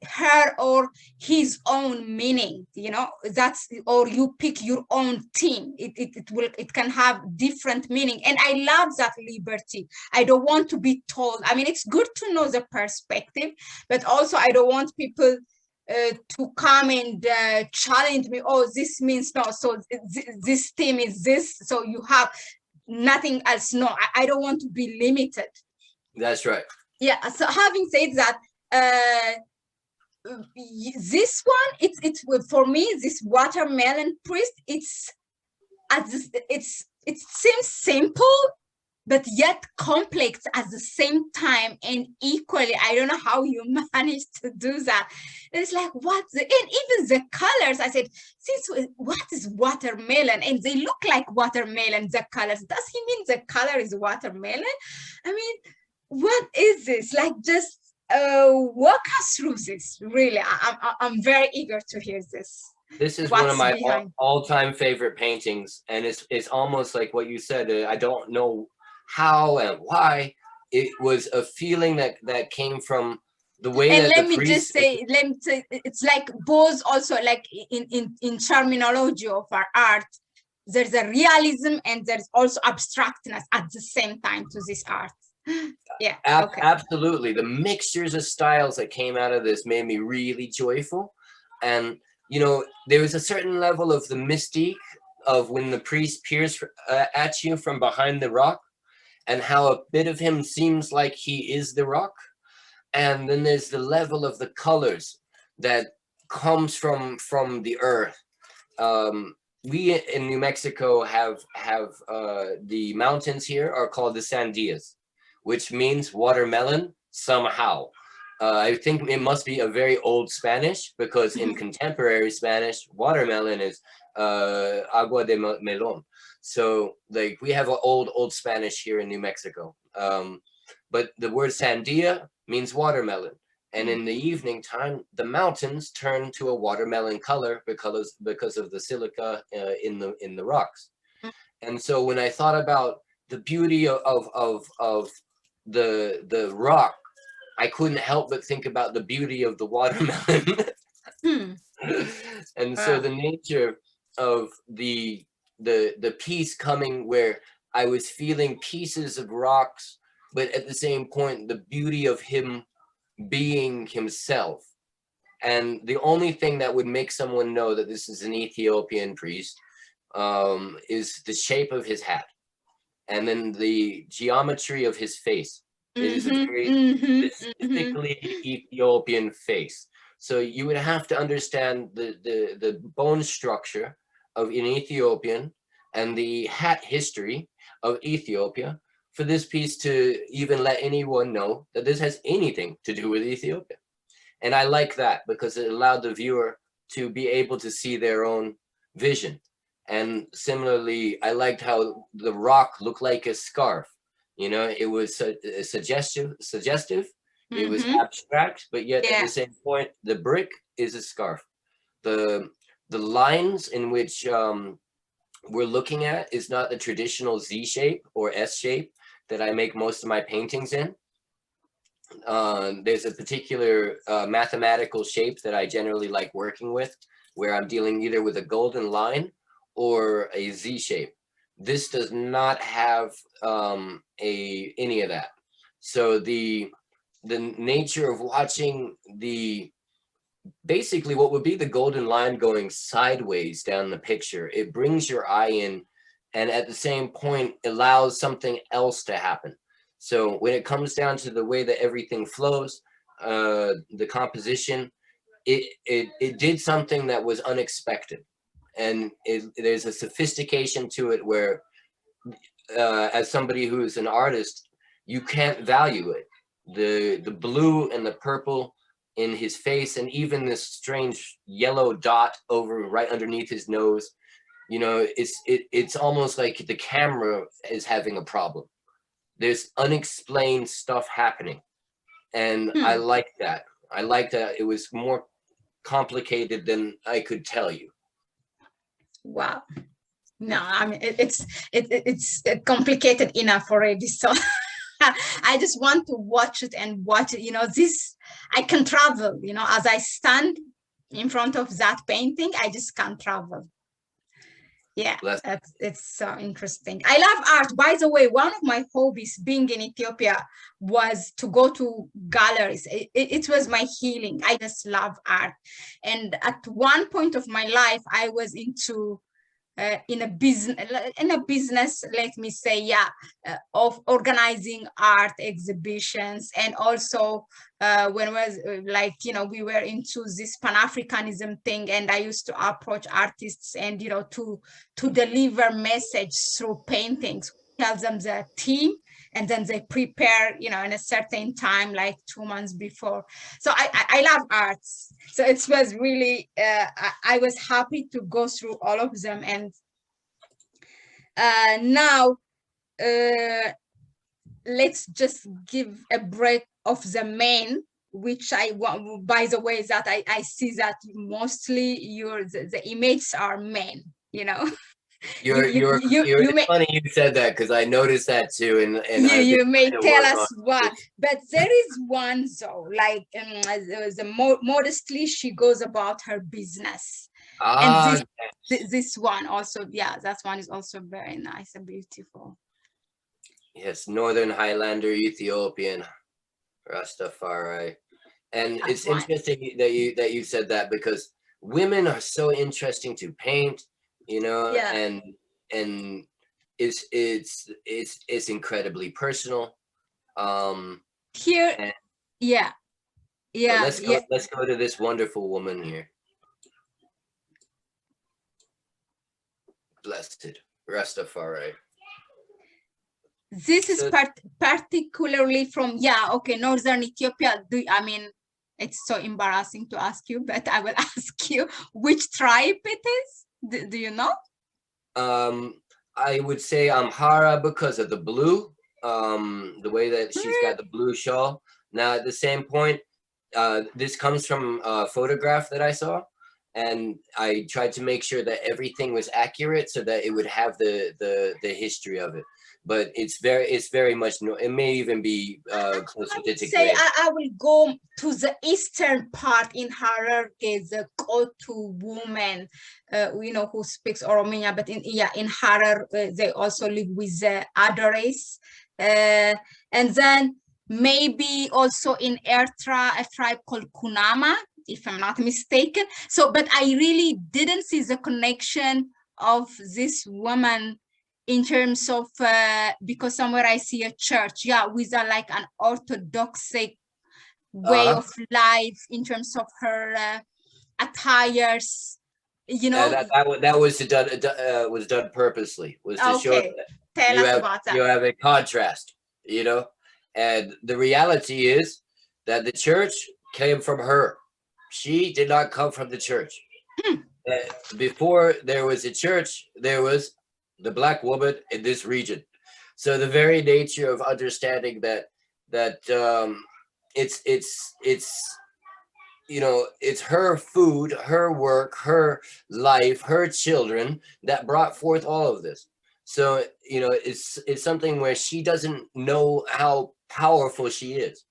her or his own meaning, you know, that's, or you pick your own theme. It can have different meaning, and I love that liberty. I don't want to be told. I mean, it's good to know the perspective, but also I don't want people to come and challenge me. Oh, this means no, so this theme is this, so you have nothing else. No, I don't want to be limited. That's right. Yeah, so having said that, this one, it's for me, this watermelon priest, it seems simple but yet complex at the same time, and equally. I don't know how you managed to do that. It's like, and even the colors, I said, what is watermelon? And they look like watermelon, the colors. Does he mean the color is watermelon? I mean, what is this? Like, just walk us through this. Really, I'm very eager to hear this. This is one of my all-time favorite paintings, and it's almost like what you said. I don't know how and why. It was a feeling that came from the way that let me say, it's like both, also like in terminology of our art, there's a realism and there's also abstractness at the same time to this art. Yeah, okay. Absolutely. The mixtures of styles that came out of this made me really joyful. And, you know, there was a certain level of the mystique of when the priest peers at you from behind the rock, and how a bit of him seems like he is the rock. And then there's the level of the colors that comes from the earth. We in New Mexico have the mountains here are called the Sandias, which means watermelon somehow. I think it must be a very old Spanish, because in contemporary Spanish, watermelon is agua de melón. So like we have an old Spanish here in New Mexico. But the word sandia means watermelon. And in the evening time, the mountains turn to a watermelon color because of the silica in the rocks. And so when I thought about the beauty of the rock, I couldn't help but think about the beauty of the watermelon. And so the nature of the piece coming where I was feeling pieces of rocks, but at the same point, the beauty of him being himself. And the only thing that would make someone know that this is an Ethiopian priest is the shape of his hat, and then the geometry of his face. It is a very specifically Ethiopian face. So you would have to understand the bone structure of an Ethiopian and the hat history of Ethiopia for this piece to even let anyone know that this has anything to do with Ethiopia. And I like that because it allowed the viewer to be able to see their own vision. And similarly, I liked how the rock looked like a scarf. You know, it was suggestive. It was abstract, but yet at the same point, the brick is a scarf. The lines in which we're looking at is not the traditional Z shape or S shape that I make most of my paintings in. There's a particular mathematical shape that I generally like working with, where I'm dealing either with a golden line or a Z shape. This does not have any of that. So the nature of watching basically what would be the golden line going sideways down the picture, it brings your eye in, and at the same point allows something else to happen. So when it comes down to the way that everything flows, the composition, it did something that was unexpected, and there's a sophistication to it where, as somebody who's an artist, you can't value it. The blue and the purple in his face, and even this strange yellow dot over right underneath his nose, you know, it's almost like the camera is having a problem. There's unexplained stuff happening, and I like that. I like that it was more complicated than I could tell you. Wow. No, I mean, it's complicated enough already. So I just want to watch it and watch it. You know, this, I can travel, you know, as I stand in front of that painting, I just can't travel. Yeah, it's so interesting. I love art. By the way, one of my hobbies being in Ethiopia was to go to galleries. It was my healing. I just love art. And at one point of my life, I was into in a business, let me say, of organizing art exhibitions. And also when was like, you know, we were into this Pan-Africanism thing, and I used to approach artists and, you know, to deliver message through paintings, tell them the theme, and then they prepare, you know, in a certain time, like 2 months before. So I love arts. So it was really, I was happy to go through all of them. And now let's just give a break of the men, which I want, by the way, that I see that mostly the images are men, you know. It's funny you said that, because I noticed that too, and you may tell us why, but there is one though, like modestly she goes about her business, and this one also, that one is also very nice and beautiful. Yes, Northern Highlander Ethiopian Rastafari, and it's interesting that you said that, because women are so interesting to paint. You know, and it's incredibly personal. Here, and, let's go to this wonderful woman here. Blessed Rastafari. This is particularly from Northern Ethiopia. I mean, it's so embarrassing to ask you, but I will ask you which tribe it is. Do you know? I would say Amhara, because of the blue, the way that she's got the blue shawl. Now, at the same point, this comes from a photograph that I saw, and I tried to make sure that everything was accurate so that it would have the history of it. But it's very much, it may even be closer to Tigray. I will go to the eastern part in Hararge, the Kotu woman, you know, who speaks Oromia, but in Harar, they also live with the Adares. And then maybe also in Ertra, a tribe called Kunama, if I'm not mistaken. So, but I really didn't see the connection of this woman in terms of, because somewhere I see a church, with like an Orthodox way of life in terms of her attires, you know. That was done purposely, was to show that you have a contrast, you know. And the reality is that the church came from her. She did not come from the church. Before there was a church, there was the Black woman in this region. So the very nature of understanding that it's you know, it's her food, her work, her life, her children that brought forth all of this. So, you know, it's something where she doesn't know how powerful she is,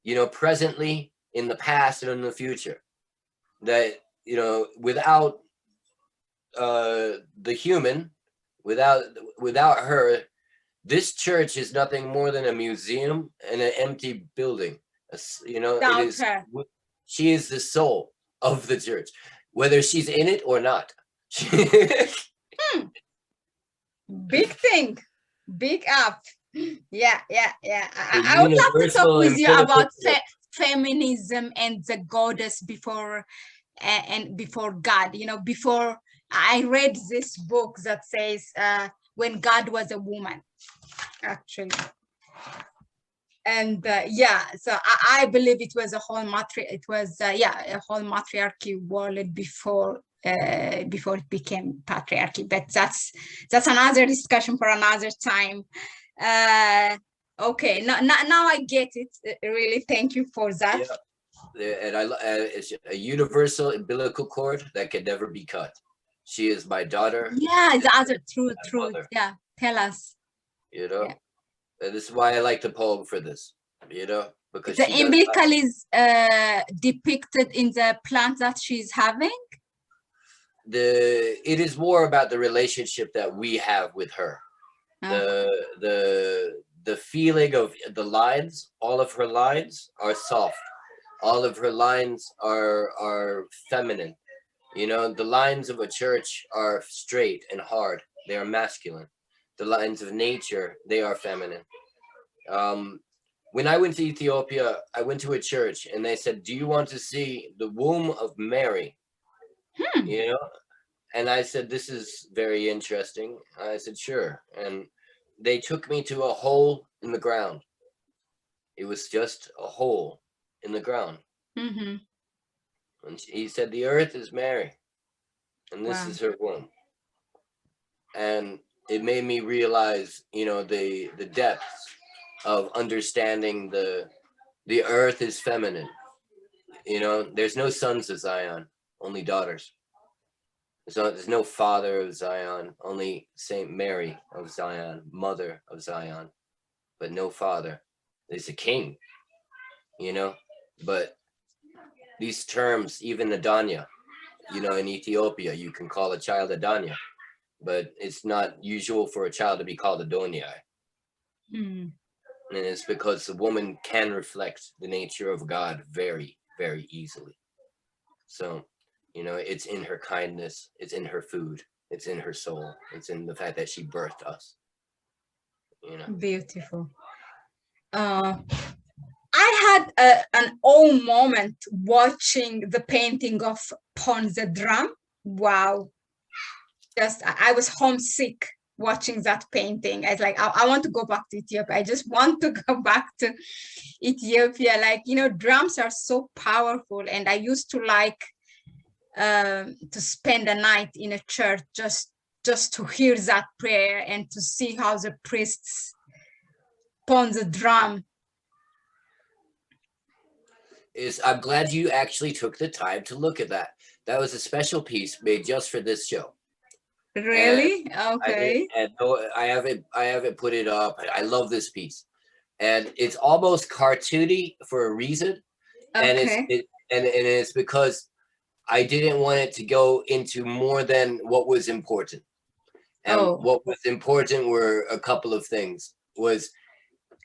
you know, presently, in the past, and in the future. That, you know, without the human, without her, this church is nothing more than a museum and an empty building. You know, it is. She is the soul of the church, whether she's in it or not. Big thing, big up. Yeah. The I would love to talk universal with you about umbilical feminism and the goddess before and before God. You know, before I read this book that says when God was a woman, actually. And yeah, so I believe it was a whole it was a whole matriarchy world before it became patriarchy. But that's another discussion for another time. Okay, now I get it. Really, thank you for that. Yeah, and it's a universal umbilical cord that can never be cut. She is my daughter. Yeah, the other true. Mother. Yeah, tell us. You know, Yeah. and this is why I like the poem for this. You know, because The she umbilical is depicted in the plant that she's having. It is more about the relationship that we have with her. The feeling of the lines, all of her lines are soft. All of her lines are feminine. You know, the lines of a church are straight and hard. They are masculine. The lines of nature, they are feminine. When I went to Ethiopia, I went to a church and they said, "Do you want to see the womb of Mary?" You know, and I said, "This is very interesting." I said, "Sure." And they took me to a hole in the ground. It was just a hole in the ground. And he said, "The earth is Mary, and this is her womb." And it made me realize, you know, the depths of understanding the earth is feminine. You know, there's no sons of Zion, only daughters. There's no father of Zion, only Saint Mary of Zion, mother of Zion, but no father. There's a king, you know, but these terms, even Adanya, you know, in Ethiopia, you can call a child Adanya, but it's not usual for a child to be called Adoniai. And it's because the woman can reflect the nature of God very, very easily. So, you know, it's in her kindness, it's in her food, it's in her soul, it's in the fact that she birthed us. You know, beautiful. I had an own moment watching the painting of Pon the Drum. Wow. Just, I was homesick watching that painting. I was like, I want to go back to Ethiopia. I just want to go back to Ethiopia. Like, you know, drums are so powerful. And I used to like to spend a night in a church just to hear that prayer and to see how the priests pound the drum. I'm glad you actually took the time to look at that. That was a special piece made just for this show. Really? Okay. I haven't put it up. I love this piece, and it's almost cartoony for a reason. Okay. And it's because I didn't want it to go into more than what was important. And what was important were a couple of things. Was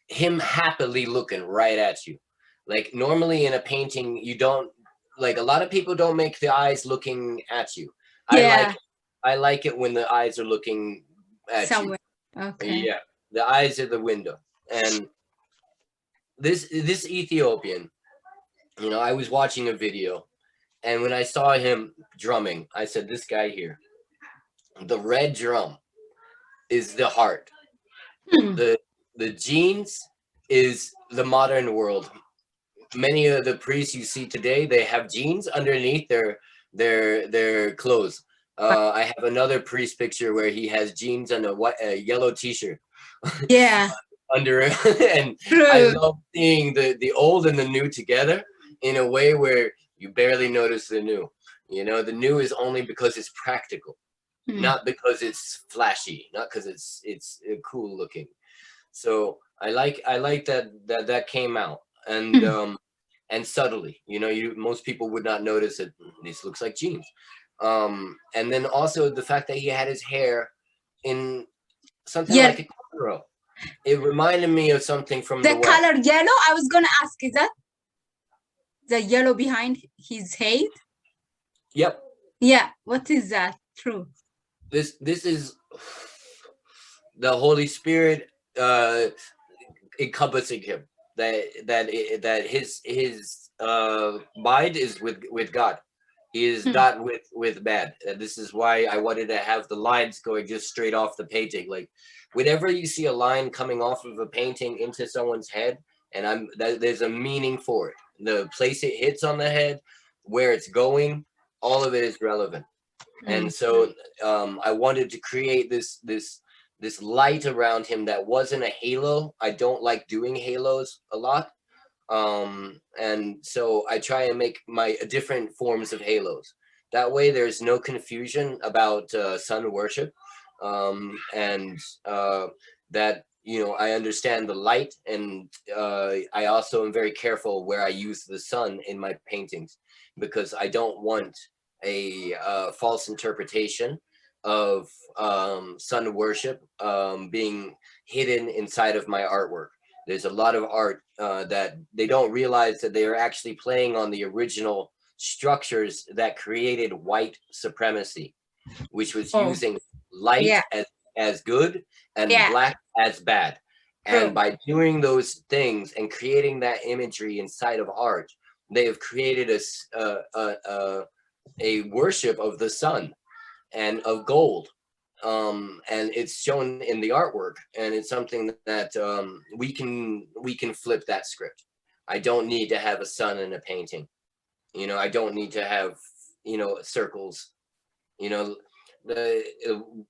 him happily looking right at you. Like normally in a painting, you don't, like a lot of people don't make the eyes looking at you. Yeah. I like it when the eyes are looking at somewhere. You. Okay. Yeah, the eyes are the window. And this Ethiopian, you know, I was watching a video, and when I saw him drumming, I said, "This guy here, the red drum is the heart. The jeans is the modern world. Many of the priests you see today, they have jeans underneath their clothes. I have another priest picture where he has jeans and a yellow t-shirt. Yeah. Under and I love seeing the old and the new together in a way where you barely notice the new. You know, the new is only because it's practical, not because it's flashy, not because it's cool looking. So I like that came out, and subtly, you know, most people would not notice that this looks like jeans. And then also the fact that he had his hair in something like a cornrow. It reminded me of something from the color yellow. I was gonna ask, is that the yellow behind his head? Yep. Yeah. What is that? True. This is the Holy Spirit encompassing him, that his mind is with God. He is not with man. And this is why I wanted to have the lines going just straight off the painting. Like whenever you see a line coming off of a painting into someone's head, and there's a meaning for it. The place it hits on the head, where it's going, all of it is relevant. And so I wanted to create this light around him that wasn't a halo. I don't like doing halos a lot. And so I try and make my different forms of halos. That way there's no confusion about sun worship. And that, you know, I understand the light, and I also am very careful where I use the sun in my paintings, because I don't want a false interpretation of sun worship being hidden inside of my artwork. There's a lot of art that they don't realize that they are actually playing on the original structures that created white supremacy, which was using light as good and black as bad. And by doing those things and creating that imagery inside of art, they have created a worship of the sun and of gold. And it's shown in the artwork, and it's something that we can flip that script. I don't need to have a sun in a painting. You know, I don't need to have, you know, circles. You know,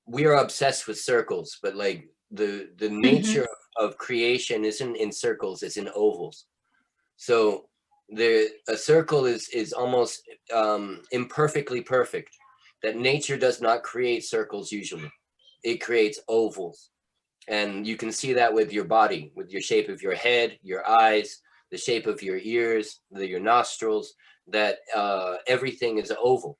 we are obsessed with circles, but like the nature of creation isn't in circles, it's in ovals. So a circle is almost imperfectly perfect. That nature does not create circles usually. It creates ovals. And you can see that with your body, with your shape of your head, your eyes, the shape of your ears, your nostrils, that everything is an oval.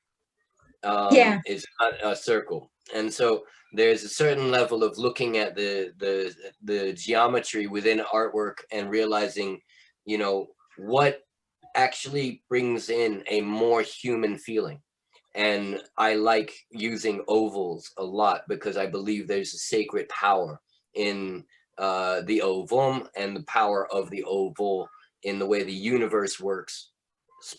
It's not a circle. And so there's a certain level of looking at the geometry within artwork and realizing, you know, what actually brings in a more human feeling. And I like using ovals a lot because I believe there's a sacred power in the ovum, and the power of the oval in the way the universe works,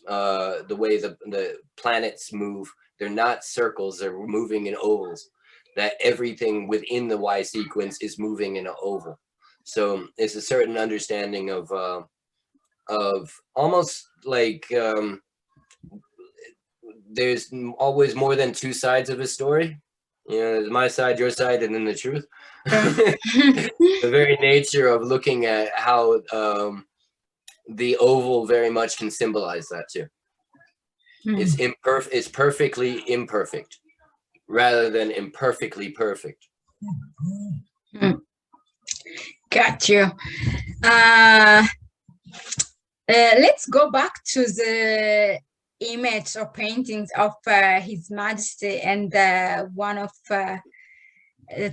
the way the planets move. They're not circles, they're moving in ovals. That everything within the Y sequence is moving in an oval. So it's a certain understanding of almost like there's always more than two sides of a story. You know, there's my side, your side, and then the truth. The very nature of looking at how the oval very much can symbolize that too. It's imperfect. It's perfectly imperfect, rather than imperfectly perfect. Got you. Let's go back to the image or paintings of His Majesty, and one of the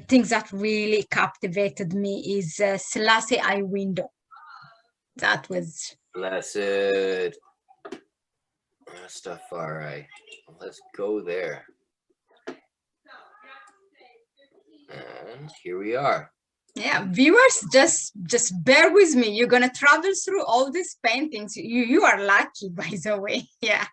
things that really captivated me is Selassie Eye window. That was blessed Rastafari. Let's go there. And here we are. Yeah, viewers, just bear with me. You're gonna travel through all these paintings. You are lucky, by the way. Yeah.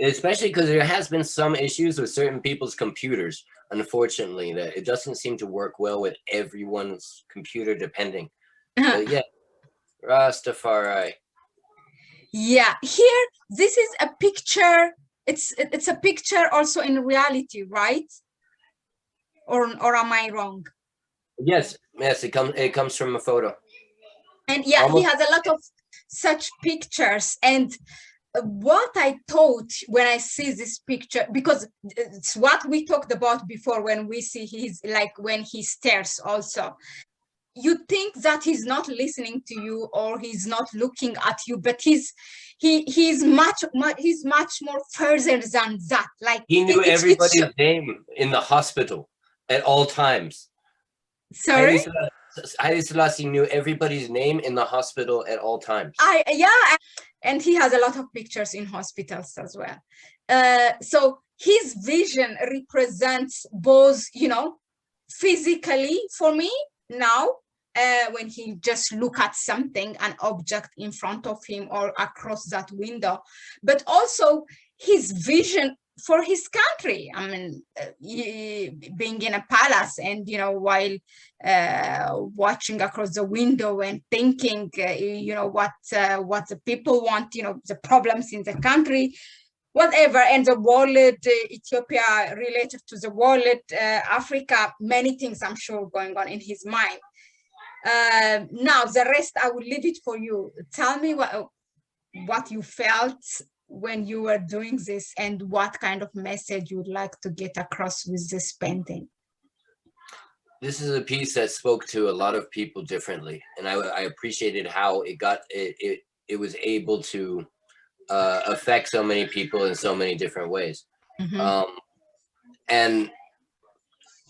Especially because there has been some issues with certain people's computers, unfortunately, that it doesn't seem to work well with everyone's computer depending. But yeah, Rastafari. Yeah, here, this is a picture. It's a picture also in reality, right? Or am I wrong? Yes, it comes from a photo. And yeah, he has a lot of such pictures. And what I thought when I see this picture, because it's what we talked about before, when we see when he stares also, you think that he's not listening to you or he's not looking at you, but he's much more further than that. Like he knew everybody's name in the hospital at all times. Sorry? Haileselassie knew everybody's name in the hospital at all times. And he has a lot of pictures in hospitals as well. So his vision represents both, you know, physically for me now, when he just look at something, an object in front of him or across that window, but also his vision for his country. I mean, being in a palace and, you know, while watching across the window and thinking, you know, what the people want, you know, the problems in the country, whatever, and the world, Ethiopia related to the world, Africa, many things I'm sure going on in his mind. Now, the rest, I will leave it for you. Tell me what you felt when you were doing this and what kind of message you would like to get across with this painting. This is a piece that spoke to a lot of people differently, and I appreciated how it was able to affect so many people in so many different ways. And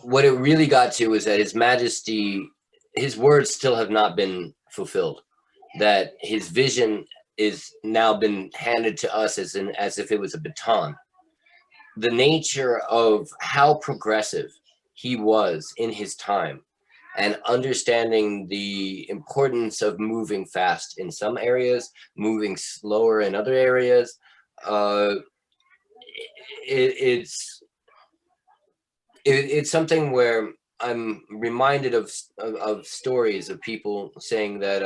what it really got to is that His Majesty, his words still have not been fulfilled, that his vision is now been handed to us as if it was a baton. The nature of how progressive he was in his time, and understanding the importance of moving fast in some areas, moving slower in other areas. It's something where I'm reminded of stories of people saying that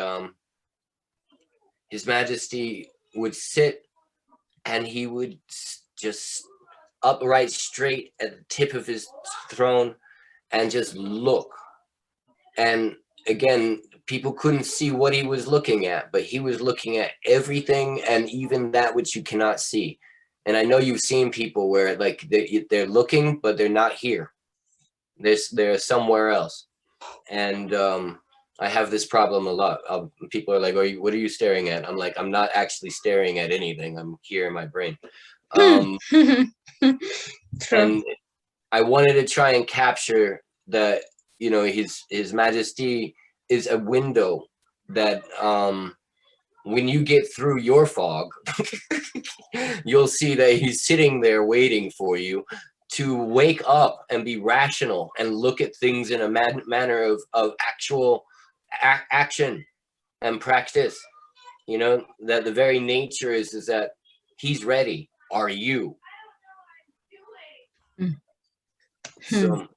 His Majesty would sit and he would just upright straight at the tip of his throne and just look. And again, people couldn't see what he was looking at, but he was looking at everything, and even that which you cannot see. And I know you've seen people where like they're looking, but they're not here. They're somewhere else. And I have this problem a lot. People are like, what are you staring at? I'm like, I'm not actually staring at anything. I'm here in my brain. And I wanted to try and capture that, you know, His Majesty is a window that when you get through your fog, you'll see that he's sitting there waiting for you to wake up and be rational and look at things in a manner of actual action and practice. You know, that the very nature is that he's ready. Are you? So,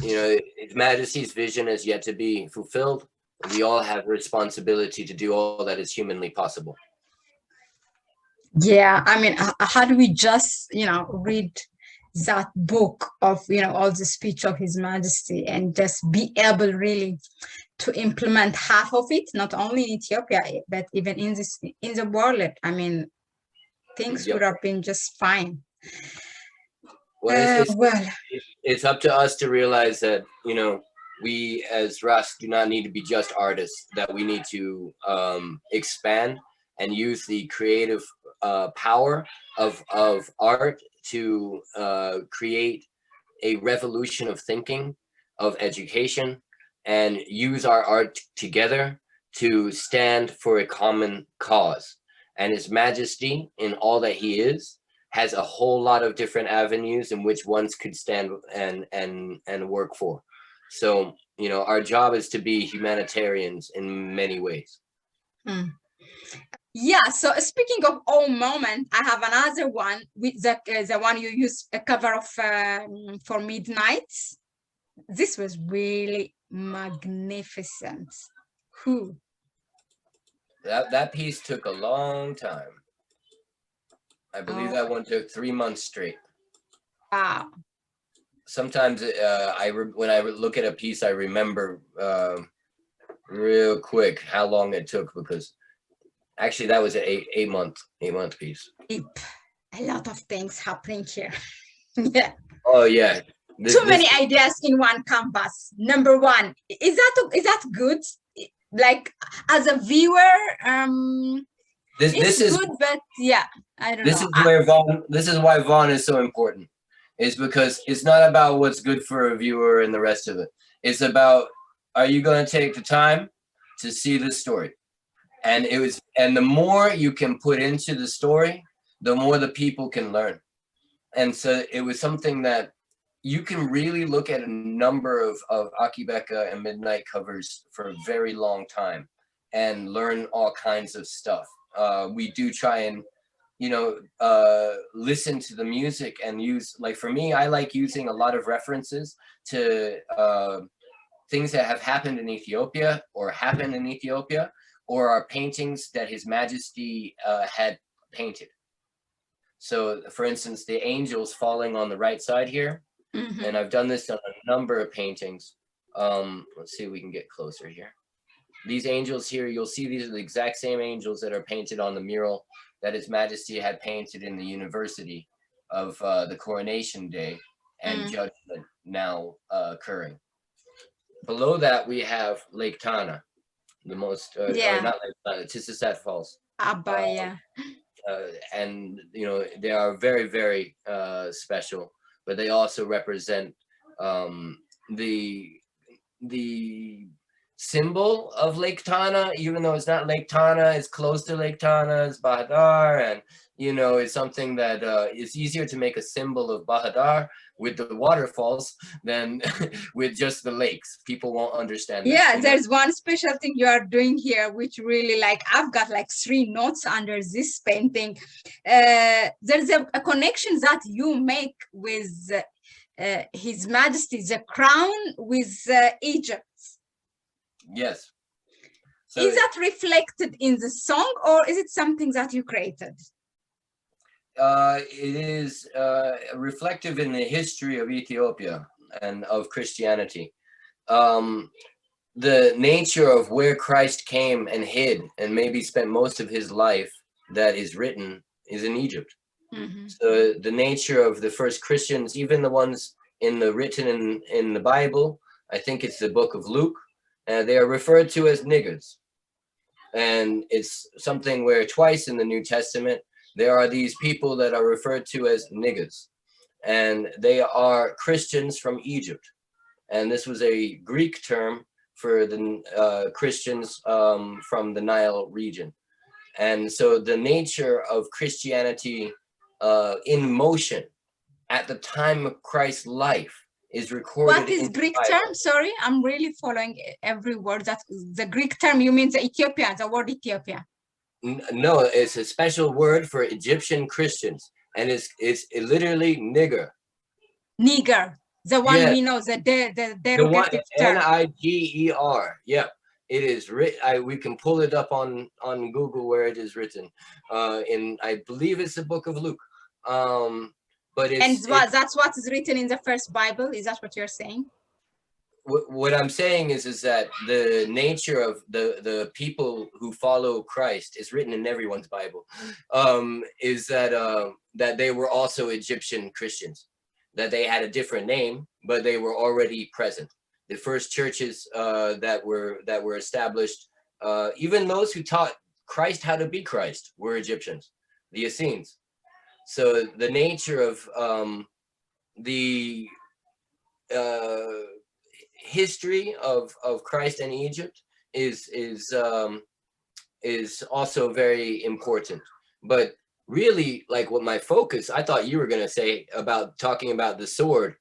you know, His Majesty's vision is yet to be fulfilled. We all have responsibility to do all that is humanly possible. Yeah, I mean, how do we just, you know, read that book of, you know, all the speech of His Majesty and just be able really to implement half of it, not only in Ethiopia, but even in the world? I mean, things would have been just fine. Well, it's up to us to realize that, you know, we as Ras do not need to be just artists, that we need to expand and use the creative power of art to create a revolution of thinking, of education, and use our art together to stand for a common cause. And His Majesty, in all that he is, has a whole lot of different avenues in which ones could stand and work for. So, you know, our job is to be humanitarians in many ways. Yeah, so speaking of all moment, I have another one with the one you used, a cover of for Midnight. This was really magnificent. That piece took a long time. I believe that one took 3 months straight. Wow. Sometimes when I look at a piece, I remember real quick how long it took, because actually that was an eight month piece. A lot of things happening here. Yeah. Oh yeah. Too many ideas in one canvas. Number one, is that good? Like as a viewer, this is good, but yeah, I don't know. This is why Vaughn is so important. Is because it's not about what's good for a viewer and the rest of it. It's about, are you going to take the time to see this story? And the more you can put into the story, the more the people can learn. And so it was something that you can really look at a number of Akae Beka and Midnight covers for a very long time and learn all kinds of stuff. We do try and, listen to the music and use, like for me, I like using a lot of references to things that have happened in Ethiopia or happened in Ethiopia, or are paintings that His Majesty had painted. So for instance, the angels falling on the right side here, and I've done this on a number of paintings. Let's see if we can get closer here. These angels here, you'll see these are the exact same angels that are painted on the mural that His Majesty had painted in the university of the coronation day and judgment now occurring. Below that, we have Lake Tana, the most, or not Lake Tana, Tisisat Falls. And, they are very, very special, but they also represent the symbol of Lake Tana, even though it's not Lake Tana, it's close to Lake Tana, it's Bahadar, and it's something that it's easier to make a symbol of Bahadar with the waterfalls than with just the lakes. People won't understand that. Yeah, there's one special thing you are doing here, which really, like, I've got like 3 notes under this painting. There's a connection that you make with His Majesty, the crown with Egypt. Yes. So is that reflected in the song, or is it something that you created? It is reflective in the history of Ethiopia and of Christianity. The nature of where Christ came and hid and maybe spent most of his life that is written is in Egypt. So the nature of the first Christians, even the ones written in the Bible, I think it's the book of Luke, they are referred to as niggers. And it's something where twice in the New Testament, there are these people that are referred to as niggers. And they are Christians from Egypt. And this was a Greek term for the Christians from the Nile region. And so the nature of Christianity in motion at the time of Christ's life is recorded. What is Greek term? Sorry, I'm really following every word. That the Greek term, you mean the Ethiopia, the word Ethiopia? No, it's a special word for Egyptian Christians, and it's literally nigger. Nigger, the one we know, the derogative term. Niger. Yeah, it is written. We can pull it up on Google where it is written. I believe it's the book of Luke. But that's what is written in the first Bible. Is that what you're saying? What I'm saying is that the nature of the people who follow Christ is written in everyone's Bible. Is that they were also Egyptian Christians, that they had a different name, but they were already present. The first churches that were established, even those who taught Christ how to be Christ, were Egyptians, the Essenes. So the nature of the history of Christ and Egypt is also very important. But really, like, what my focus, I thought you were going to say about talking about the sword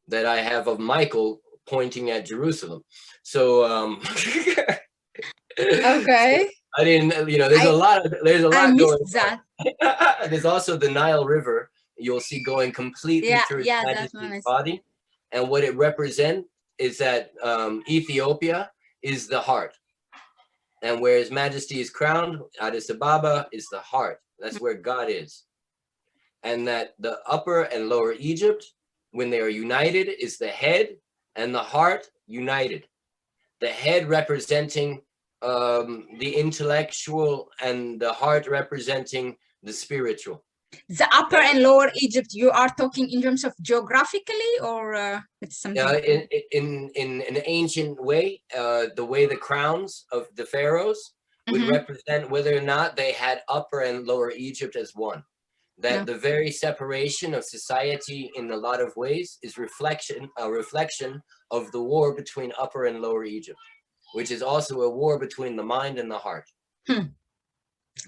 that I have of Michael pointing at Jerusalem. So okay. I didn't, there's a lot going that. There's also the Nile River you'll see going completely through His Majesty's body. And what it represents is that Ethiopia is the heart. And where His Majesty is crowned, Addis Ababa is the heart. That's where God is. And that the upper and lower Egypt, when they are united, is the head, and the heart united. The head representing the intellectual, and the heart representing the spiritual. The upper and lower Egypt, you are talking in terms of geographically, or it's something? In an ancient way, the way the crowns of the pharaohs would represent whether or not they had upper and lower Egypt as one. That the very separation of society in a lot of ways is a reflection of the war between upper and lower Egypt, which is also a war between the mind and the heart.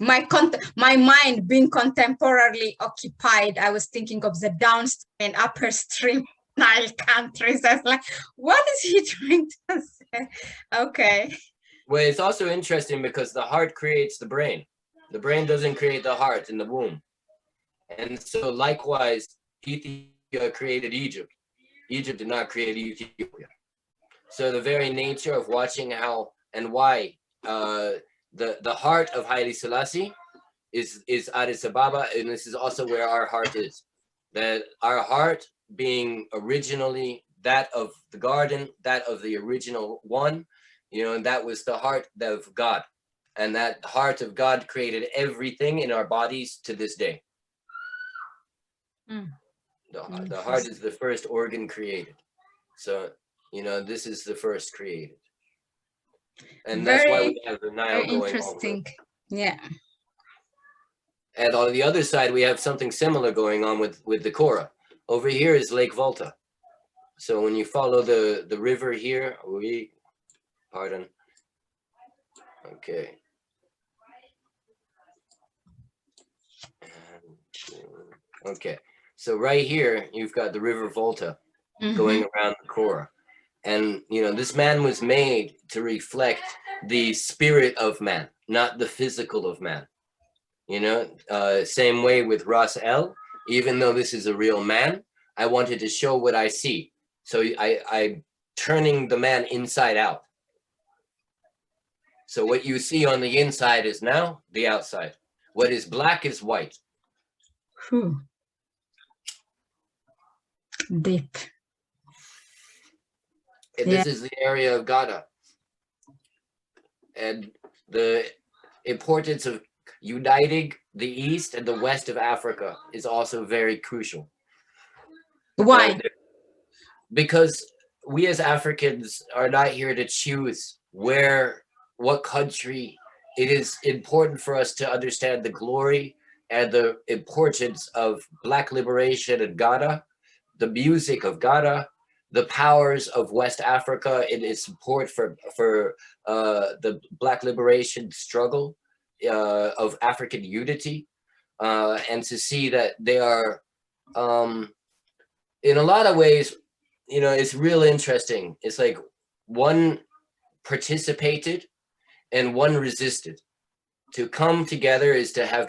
My mind being contemporarily occupied, I was thinking of the downstream and upper stream. Nile countries. I was like, what is he trying to say? Okay. Well, it's also interesting because the heart creates the brain. The brain doesn't create the heart in the womb. And so likewise, Ethiopia created Egypt. Egypt did not create Ethiopia. So the very nature of watching how and why the heart of Haileselassie is Addis Ababa, and this is also where our heart is. That our heart being originally that of the garden, that of the original one, you know, and that was the heart of God. And that heart of God created everything in our bodies to this day. The heart is the first organ created. So, you know, this is the first created. And that's why we have the Nile going interesting. Yeah. And on the other side, we have something similar going on with the Kora. Over here is Lake Volta. So when you follow the river here, pardon. Okay. Okay. So right here, you've got the river Volta going around the Kora. And, you know, this man was made to reflect the spirit of man, not the physical of man. You know, same way with Ras El, even though this is a real man, I wanted to show what I see. So I'm turning the man inside out. So what you see on the inside is now the outside. What is black is white. Deep. And this is the area of Ghana. And the importance of uniting the east and the west of Africa is also very crucial. Why? Because we as Africans are not here to choose what country. It is important for us to understand the glory and the importance of Black liberation in Ghana, the music of Ghana, the powers of West Africa in its support for the Black liberation struggle of African unity, and to see that they are, in a lot of ways, you know, it's real interesting. It's like one participated and one resisted. To come together is to have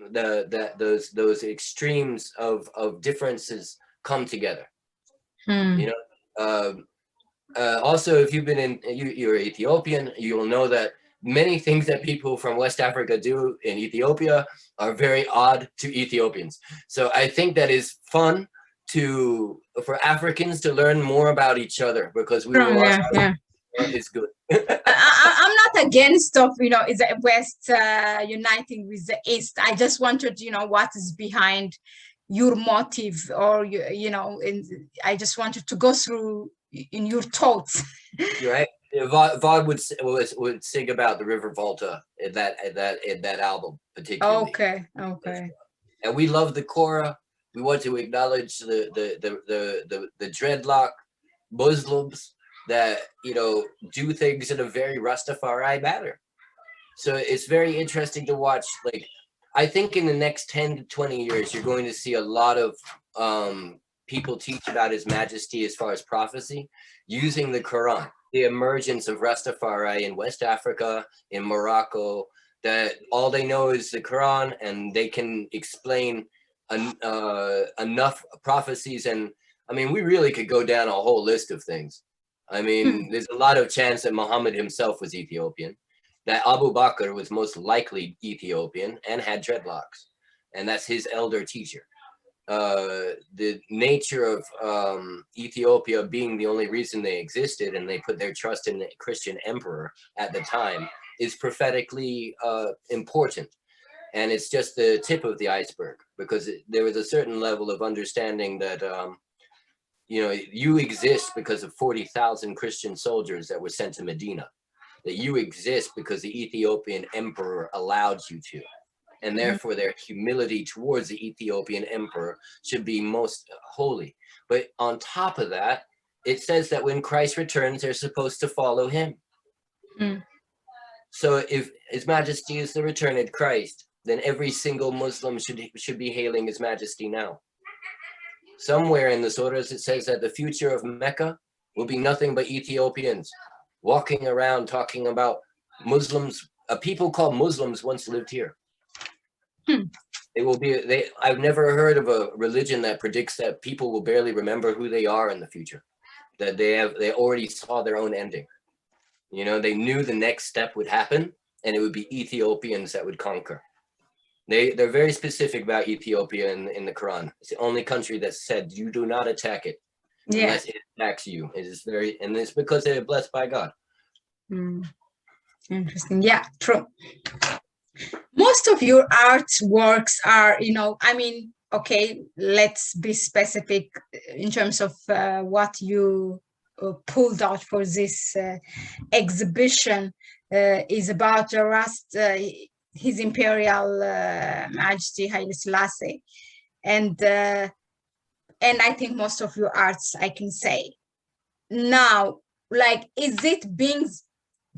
those extremes of differences come together. You know, also, if you've been you're Ethiopian, you'll know that many things that people from West Africa do in Ethiopia are very odd to Ethiopians. So I think that is fun for Africans to learn more about each other, because we will also, it's good. I'm not against you know, is the West uniting with the East. I just wanted, you know, what is behind your motive, or you know, I just wanted to go through in your thoughts. You're right. Vaughn would sing about the River Volta in that album particularly. Okay. And we love the Kora. We want to acknowledge the dreadlock Muslims that, you know, do things in a very Rastafari manner. So it's very interesting to watch. Like, I think in the next 10 to 20 years, you're going to see a lot of people teach about His Majesty as far as prophecy using the Quran. The emergence of Rastafari in West Africa, in Morocco, that all they know is the Quran, and they can explain enough prophecies. And I mean, we really could go down a whole list of things. I mean, there's a lot of chance that Muhammad himself was Ethiopian, that Abu Bakr was most likely Ethiopian and had dreadlocks, and that's his elder teacher. The nature of Ethiopia being the only reason they existed, and they put their trust in the Christian emperor at the time, is prophetically important. And it's just the tip of the iceberg, because there was a certain level of understanding that you know, you exist because of 40,000 Christian soldiers that were sent to Medina, that you exist because the Ethiopian emperor allowed you to. And therefore their humility towards the Ethiopian emperor should be most holy. But on top of that, it says that when Christ returns, they're supposed to follow him. So if His Majesty is the returned Christ, then every single Muslim should be hailing His Majesty now. Somewhere in the surahs it says that the future of Mecca will be nothing but Ethiopians walking around talking about Muslims. People called Muslims once lived here. It will be. I've never heard of a religion that predicts that people will barely remember who they are in the future. That they already saw their own ending. You know, they knew the next step would happen, and it would be Ethiopians that would conquer. They're very specific about Ethiopia in the Quran. It's the only country that said you do not attack it unless it attacks you. It is very, and it's because they're blessed by God. Interesting. Yeah, true. Most of your artworks are, you know, I mean, okay, let's be specific in terms of what you pulled out for this exhibition is about His Imperial Majesty Haileselassie, and I think most of your arts, I can say. Now, like, is it being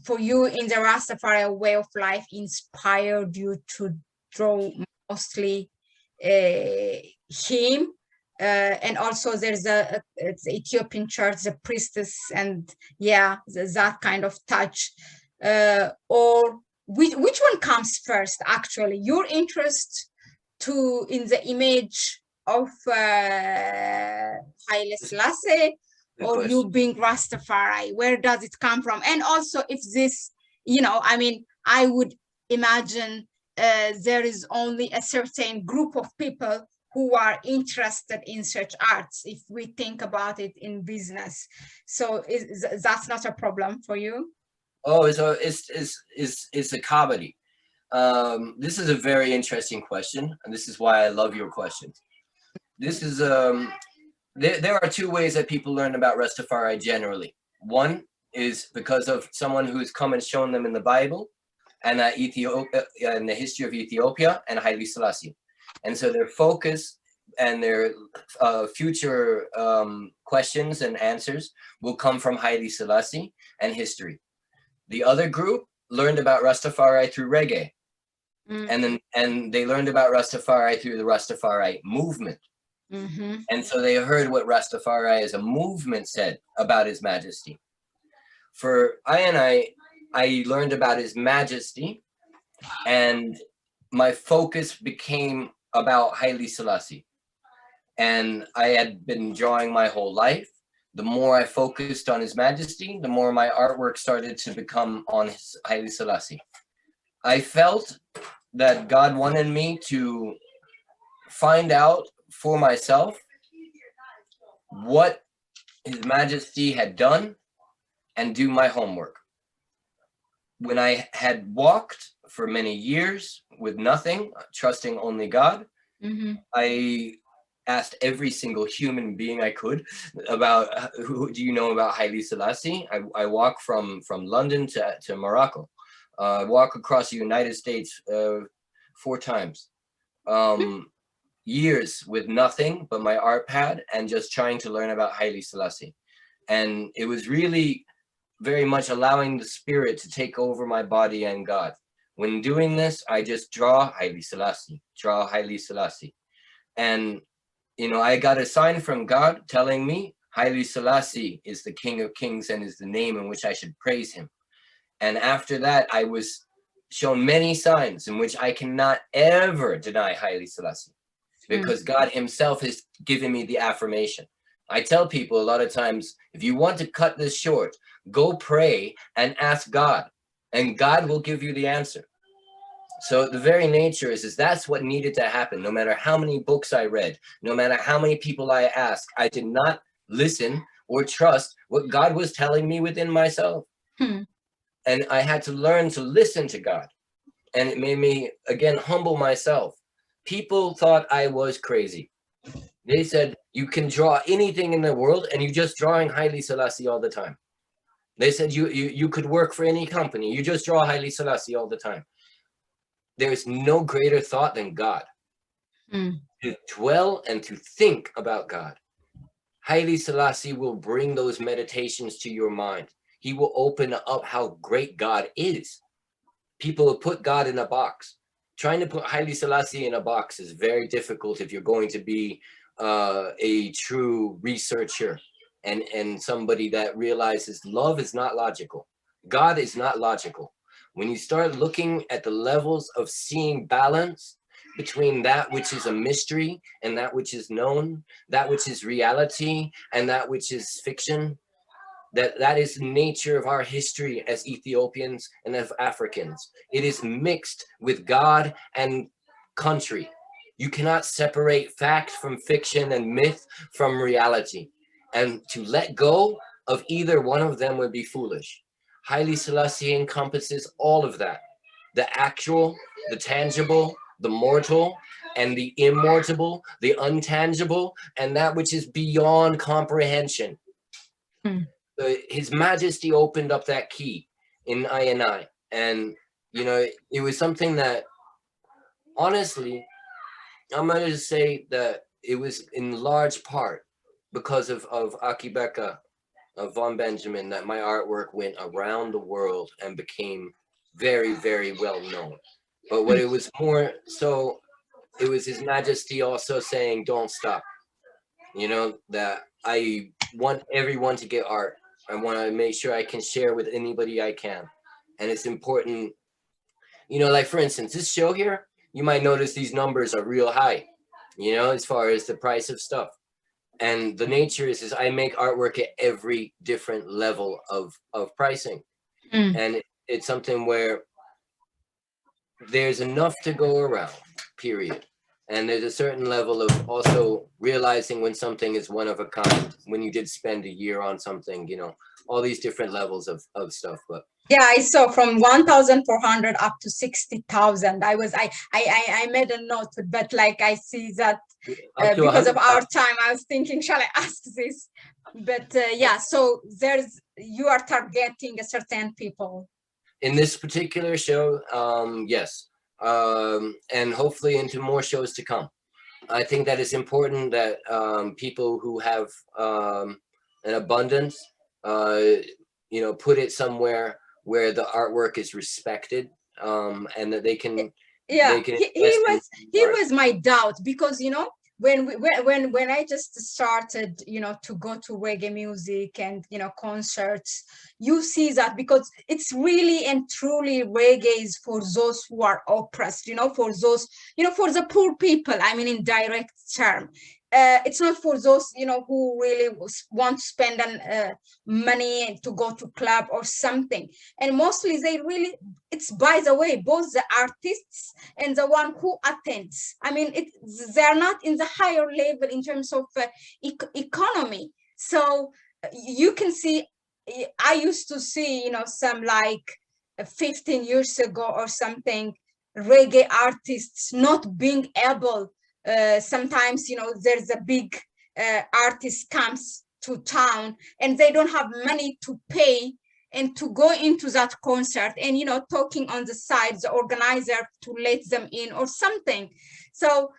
for you in the Rastafari way of life inspired you to draw mostly him? And also there's it's the Ethiopian church, the priestess, and yeah, that kind of touch. Or which one comes first, actually? Your interest in the image of Haileselassie, or you being Rastafari? Where does it come from? And also, if this, you know, I mean, I would imagine there is only a certain group of people who are interested in such arts, if we think about it in business. So that's not a problem for you? Oh, it's a comedy. This is a very interesting question, and this is why I love your questions. This is there are two ways that people learn about Rastafari generally. One is because of someone who's come and shown them in the Bible, and Ethiopia, and the history of Ethiopia, and Haileselassie. And so their focus and their future questions and answers will come from Haileselassie and history. The other group learned about Rastafari through reggae, and they learned about Rastafari through the Rastafari movement. And so they heard what Rastafari as a movement said about His Majesty. For I learned about His Majesty, and my focus became about Haileselassie. And I had been drawing my whole life. The more I focused on His Majesty, the more my artwork started to become on Haileselassie. I felt that God wanted me to find out for myself what His Majesty had done and do my homework. When I had walked for many years with nothing, trusting only God, I asked every single human being I could about, who do you know about Haileselassie? I walk from London to Morocco. I walk across the United States 4 times. Years with nothing but my art pad and just trying to learn about Haileselassie. And it was really very much allowing the spirit to take over my body and God. When doing this, I just draw Haileselassie, draw Haileselassie. And, you know, I got a sign from God telling me Haileselassie is the King of Kings and is the name in which I should praise him. And after that, I was shown many signs in which I cannot ever deny Haileselassie, because God himself has given me the affirmation. I tell people a lot of times, if you want to cut this short, go pray and ask God, and God will give you the answer. So the very nature is that's what needed to happen. No matter how many books I read, no matter how many people I asked, I did not listen or trust what God was telling me within myself. And I had to learn to listen to God. And it made me, again, humble myself. People thought I was crazy. They said, you can draw anything in the world and you're just drawing Haileselassie all the time. They said, you could work for any company. You just draw Haileselassie all the time. There's no greater thought than God. To dwell and to think about God. Haileselassie will bring those meditations to your mind. He will open up how great God is. People have put God in a box. Trying to put Haileselassie in a box is very difficult if you're going to be a true researcher and somebody that realizes love is not logical. God is not logical. When you start looking at the levels of seeing balance between that which is a mystery and that which is known, that which is reality and that which is fiction, that is the nature of our history as Ethiopians and as Africans. It is mixed with God and country. You cannot separate fact from fiction and myth from reality. And to let go of either one of them would be foolish. Haileselassie encompasses all of that. The actual, the tangible, the mortal, and the immortal, the untangible, and that which is beyond comprehension. His Majesty opened up that key in Ayele, and you know, it was something that, honestly, I'm going to say that it was in large part because of Akae Beka, of Vaughn Benjamin, that my artwork went around the world and became very, very well known. But what it was more so, it was His Majesty also saying, don't stop. You know, that I want everyone to get art. I want to make sure I can share with anybody I can. And it's important, you know, like for instance, this show here, you might notice these numbers are real high, you know, as far as the price of stuff. And the nature is I make artwork at every different level of pricing. And it's something where there's enough to go around, period. And there's a certain level of also realizing when something is one of a kind, when you did spend a year on something, you know, all these different levels of stuff. But yeah, I saw from 1,400 up to 60,000. I made a note, but like I see that because of our time, I was thinking, shall I ask this? But yeah, so you are targeting a certain people. In this particular show, yes. And hopefully into more shows to come. I think that it's important that people who have an abundance, you know, put it somewhere where the artwork is respected, and that they can. Yeah, they can he was my doubt, because you know, when I just started, you know, to go to reggae music and, you know, concerts, you see that because it's really and truly reggae is for those who are oppressed, you know, for those, you know, for the poor people, I mean, in direct term. It's not for those, you know, who really want to spend money to go to club or something. And mostly they really, it's, by the way, both the artists and the one who attends, I mean, they're not in the higher level in terms of economy. So you can see, I used to see, you know, some like 15 years ago or something, reggae artists not being able, sometimes, you know, there's a big artist comes to town and they don't have money to pay and to go into that concert, and, you know, talking on the side, the organizer to let them in or something. So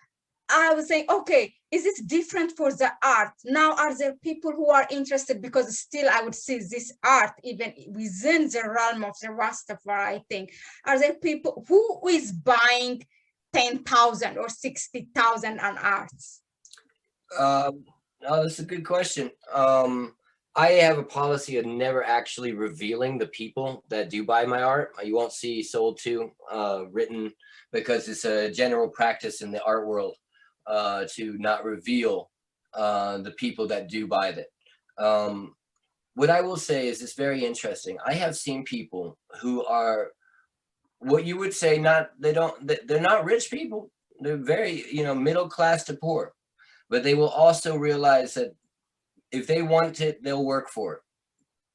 I was saying, okay, is it different for the art? Now, are there people who are interested? Because still, I would see this art, even within the realm of the Rastafari, I think. Are there people who is buying 10,000 or 60,000 on arts? No, that's a good question. I have a policy of never actually revealing the people that do buy my art. You won't see sold to written, because it's a general practice in the art world to not reveal the people that do buy it. What I will say is it's very interesting. I have seen people who are what you would say they're not rich people. They're very, you know, middle class to poor, but they will also realize that if they want it, they'll work for it,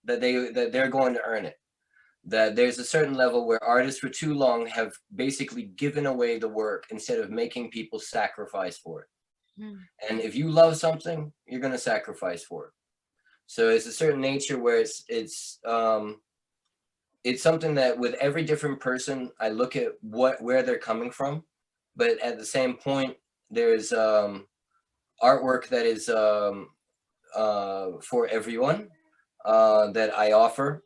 that they're going to earn it. That there's a certain level where artists for too long have basically given away the work instead of making people sacrifice for it. And if you love something, you're going to sacrifice for it. So it's a certain nature where it's something that with every different person, I look at where they're coming from, but at the same point, there's artwork that is for everyone that I offer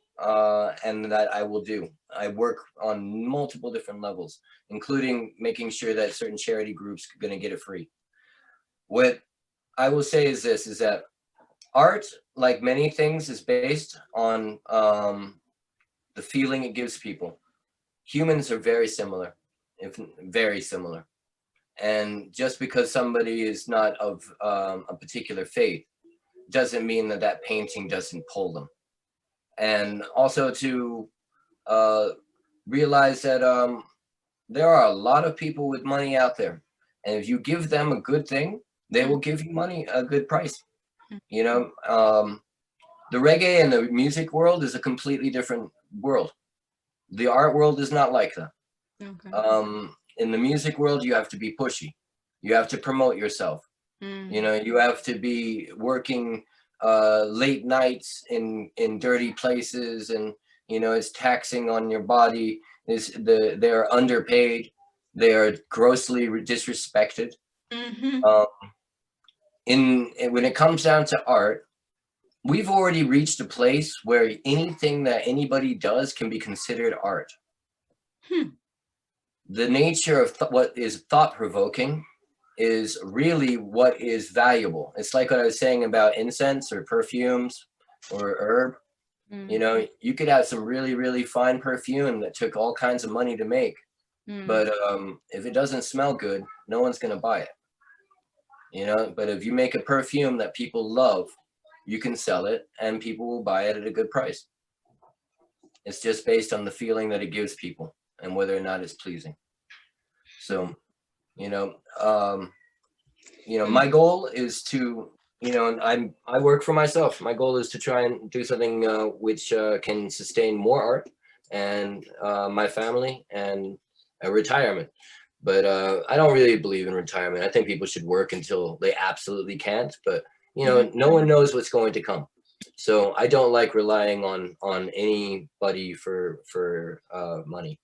and that I will do. I work on multiple different levels, including making sure that certain charity groups are going to get it free. What I will say is this, is that art, like many things, is based on the feeling it gives people. Humans are very similar, if very similar. And just because somebody is not of a particular faith doesn't mean that that painting doesn't pull them. And also to realize that there are a lot of people with money out there. And if you give them a good thing, they will give you money, a good price. You know, the reggae and the music world is a completely different world. The art world is not like that. Okay. In the music world, you have to be pushy. You have to promote yourself. You know, you have to be working late nights in dirty places, and you know, it's taxing on your body. They're underpaid. They are grossly disrespected. When it comes down to art, we've already reached a place where anything that anybody does can be considered art. The nature of what is thought-provoking is really what is valuable. It's like what I was saying about incense or perfumes or herb. You know, you could have some really, really fine perfume that took all kinds of money to make. But if it doesn't smell good, no one's going to buy it. You know, but if you make a perfume that people love, you can sell it and people will buy it at a good price. It's just based on the feeling that it gives people and whether or not it's pleasing. So, you know, my goal is to, you know, I work for myself. My goal is to try and do something which can sustain more art and my family and a retirement. But I don't really believe in retirement. I think people should work until they absolutely can't. But you know, no one knows what's going to come. So I don't like relying on anybody for money.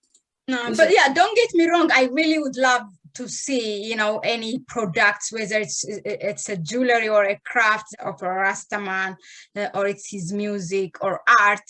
No, but yeah, don't get me wrong. I really would love to see, you know, any products, whether it's a jewelry or a craft of a Rastaman, or it's his music or art,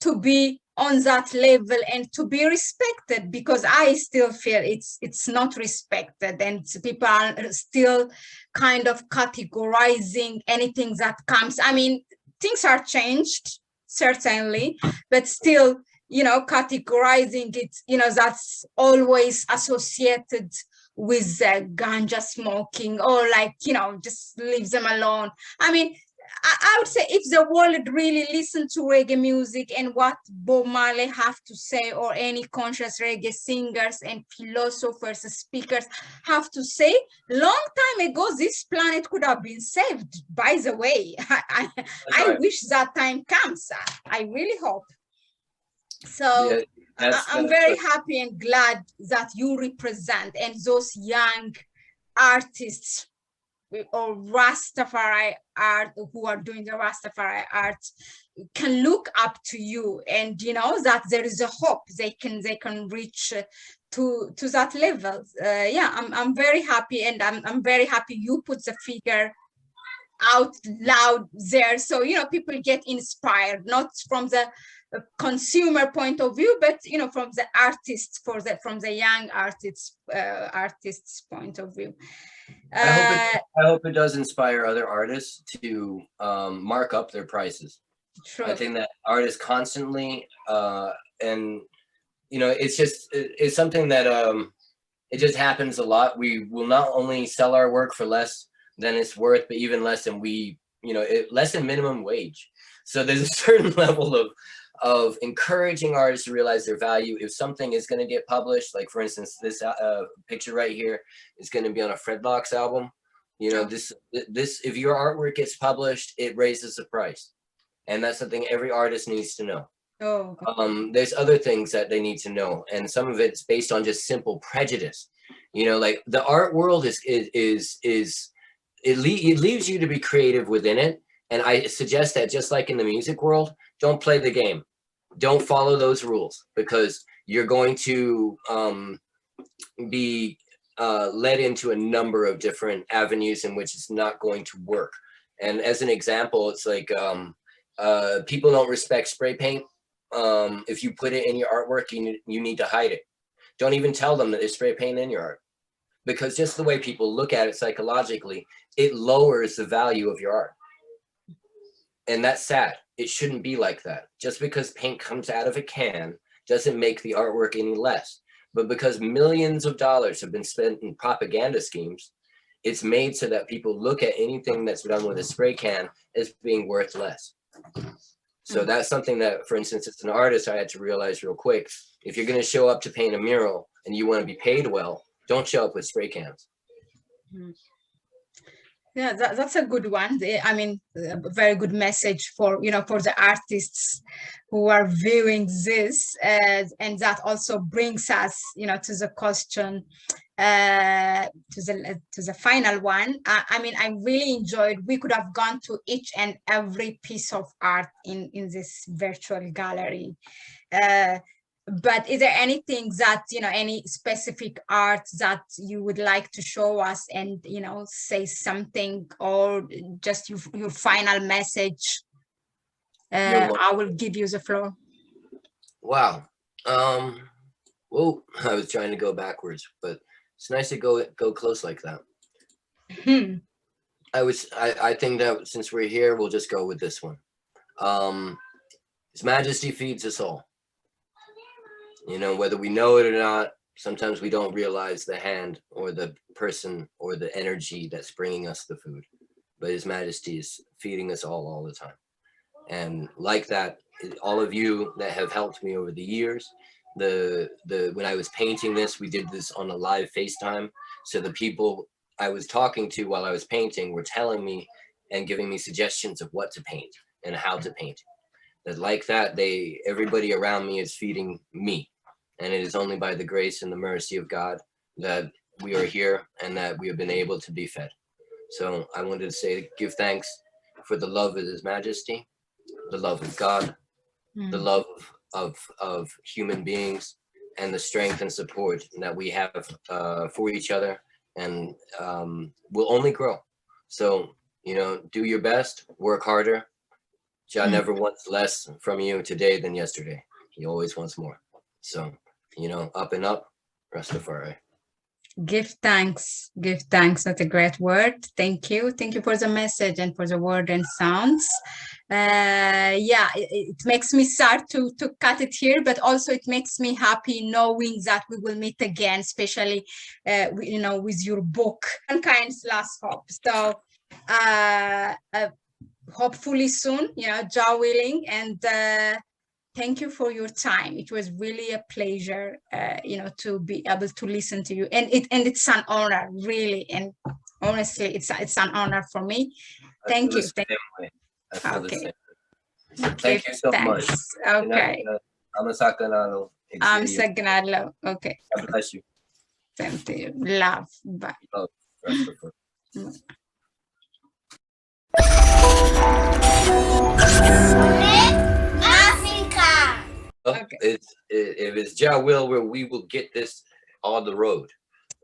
to be on that level and to be respected, because I still feel it's not respected, and people are still kind of categorizing anything that comes. I mean, things are changed, certainly, but still, you know, categorizing it, you know, that's always associated with ganja smoking, or like, you know, just leave them alone. I mean, I would say if the world really listened to reggae music and what Bob Marley have to say, or any conscious reggae singers and philosophers, speakers have to say, long time ago, this planet could have been saved, by the way. I wish that time comes. I really hope. So yeah, I'm very happy and glad that you represent, and those young artists or Rastafari art who are doing the Rastafari art can look up to you, and you know that there is a hope they can reach to that level. Yeah, I'm very happy, and I'm very happy you put the figure out loud there, so you know people get inspired, not from the consumer point of view, but you know, from the artists, from the young artists point of view. I hope it does inspire other artists to mark up their prices. True. I think that artists constantly and you know, it's something that it just happens a lot. We will not only sell our work for less than it's worth, but even less than less than minimum wage. So there's a certain level of encouraging artists to realize their value. If something is going to get published, like for instance, this picture right here is going to be on a Fredlocks album. You know, this if your artwork gets published, it raises the price, and that's something every artist needs to know. Oh. There's other things that they need to know, and some of it's based on just simple prejudice. You know, like the art world it leaves you to be creative within it. And I suggest that just like in the music world, don't play the game. Don't follow those rules, because you're going to be led into a number of different avenues in which it's not going to work. And as an example, it's like people don't respect spray paint. If you put it in your artwork, you need to hide it. Don't even tell them that there's spray paint in your art. because just the way people look at it psychologically, it lowers the value of your art. And that's sad. It shouldn't be like that. Just because paint comes out of a can doesn't make the artwork any less. But because millions of dollars have been spent in propaganda schemes, it's made so that people look at anything that's done with a spray can as being worth less. So that's something that, for instance, as an artist, I had to realize real quick. If you're going to show up to paint a mural and you want to be paid well, don't show up with spray cans. Yeah, that's a good one. I mean, a very good message for, for the artists who are viewing this, and that also brings us, to the question, to the final one. I mean, I really enjoyed. We could have gone to each and every piece of art in this virtual gallery. But is there anything that, any specific art that you would like to show us and, say something, or just your final message? I will give you the floor. Wow. Well, I was trying to go backwards, but it's nice to go close like that. I think that since we're here, we'll just go with this one. His Majesty feeds us all. Whether we know it or not, sometimes we don't realize the hand or the person or the energy that's bringing us the food. But His Majesty is feeding us all the time. And like that, all of you that have helped me over the years, when I was painting this, we did this on a live FaceTime. So the people I was talking to while I was painting were telling me and giving me suggestions of what to paint and how to paint. That like that, everybody around me is feeding me. And it is only by the grace and the mercy of God that we are here and that we have been able to be fed. So I wanted to say, give thanks for the love of His Majesty, the love of God, the love of human beings, and the strength and support that we have for each other, and will only grow. So, do your best, work harder. Jah never wants less from you today than yesterday. He always wants more. So, up and up, Rastafari. Give thanks. That's a great word. Thank you for the message and for the word and sounds. Yeah, it makes me sad to cut it here, but also it makes me happy knowing that we will meet again, especially with your book, Mankind's Last Hope. So hopefully soon, Jah willing, and thank you for your time. It was really a pleasure, to be able to listen to you, and it's an honor, really, and honestly, it's an honor for me. Thank you. Okay. Thank you so much. Okay. I'm Sagnalo. Okay. God bless you. Thank you. Love. Bye. Love. Africa. Okay. If it's Jah will, where we will get this on the road.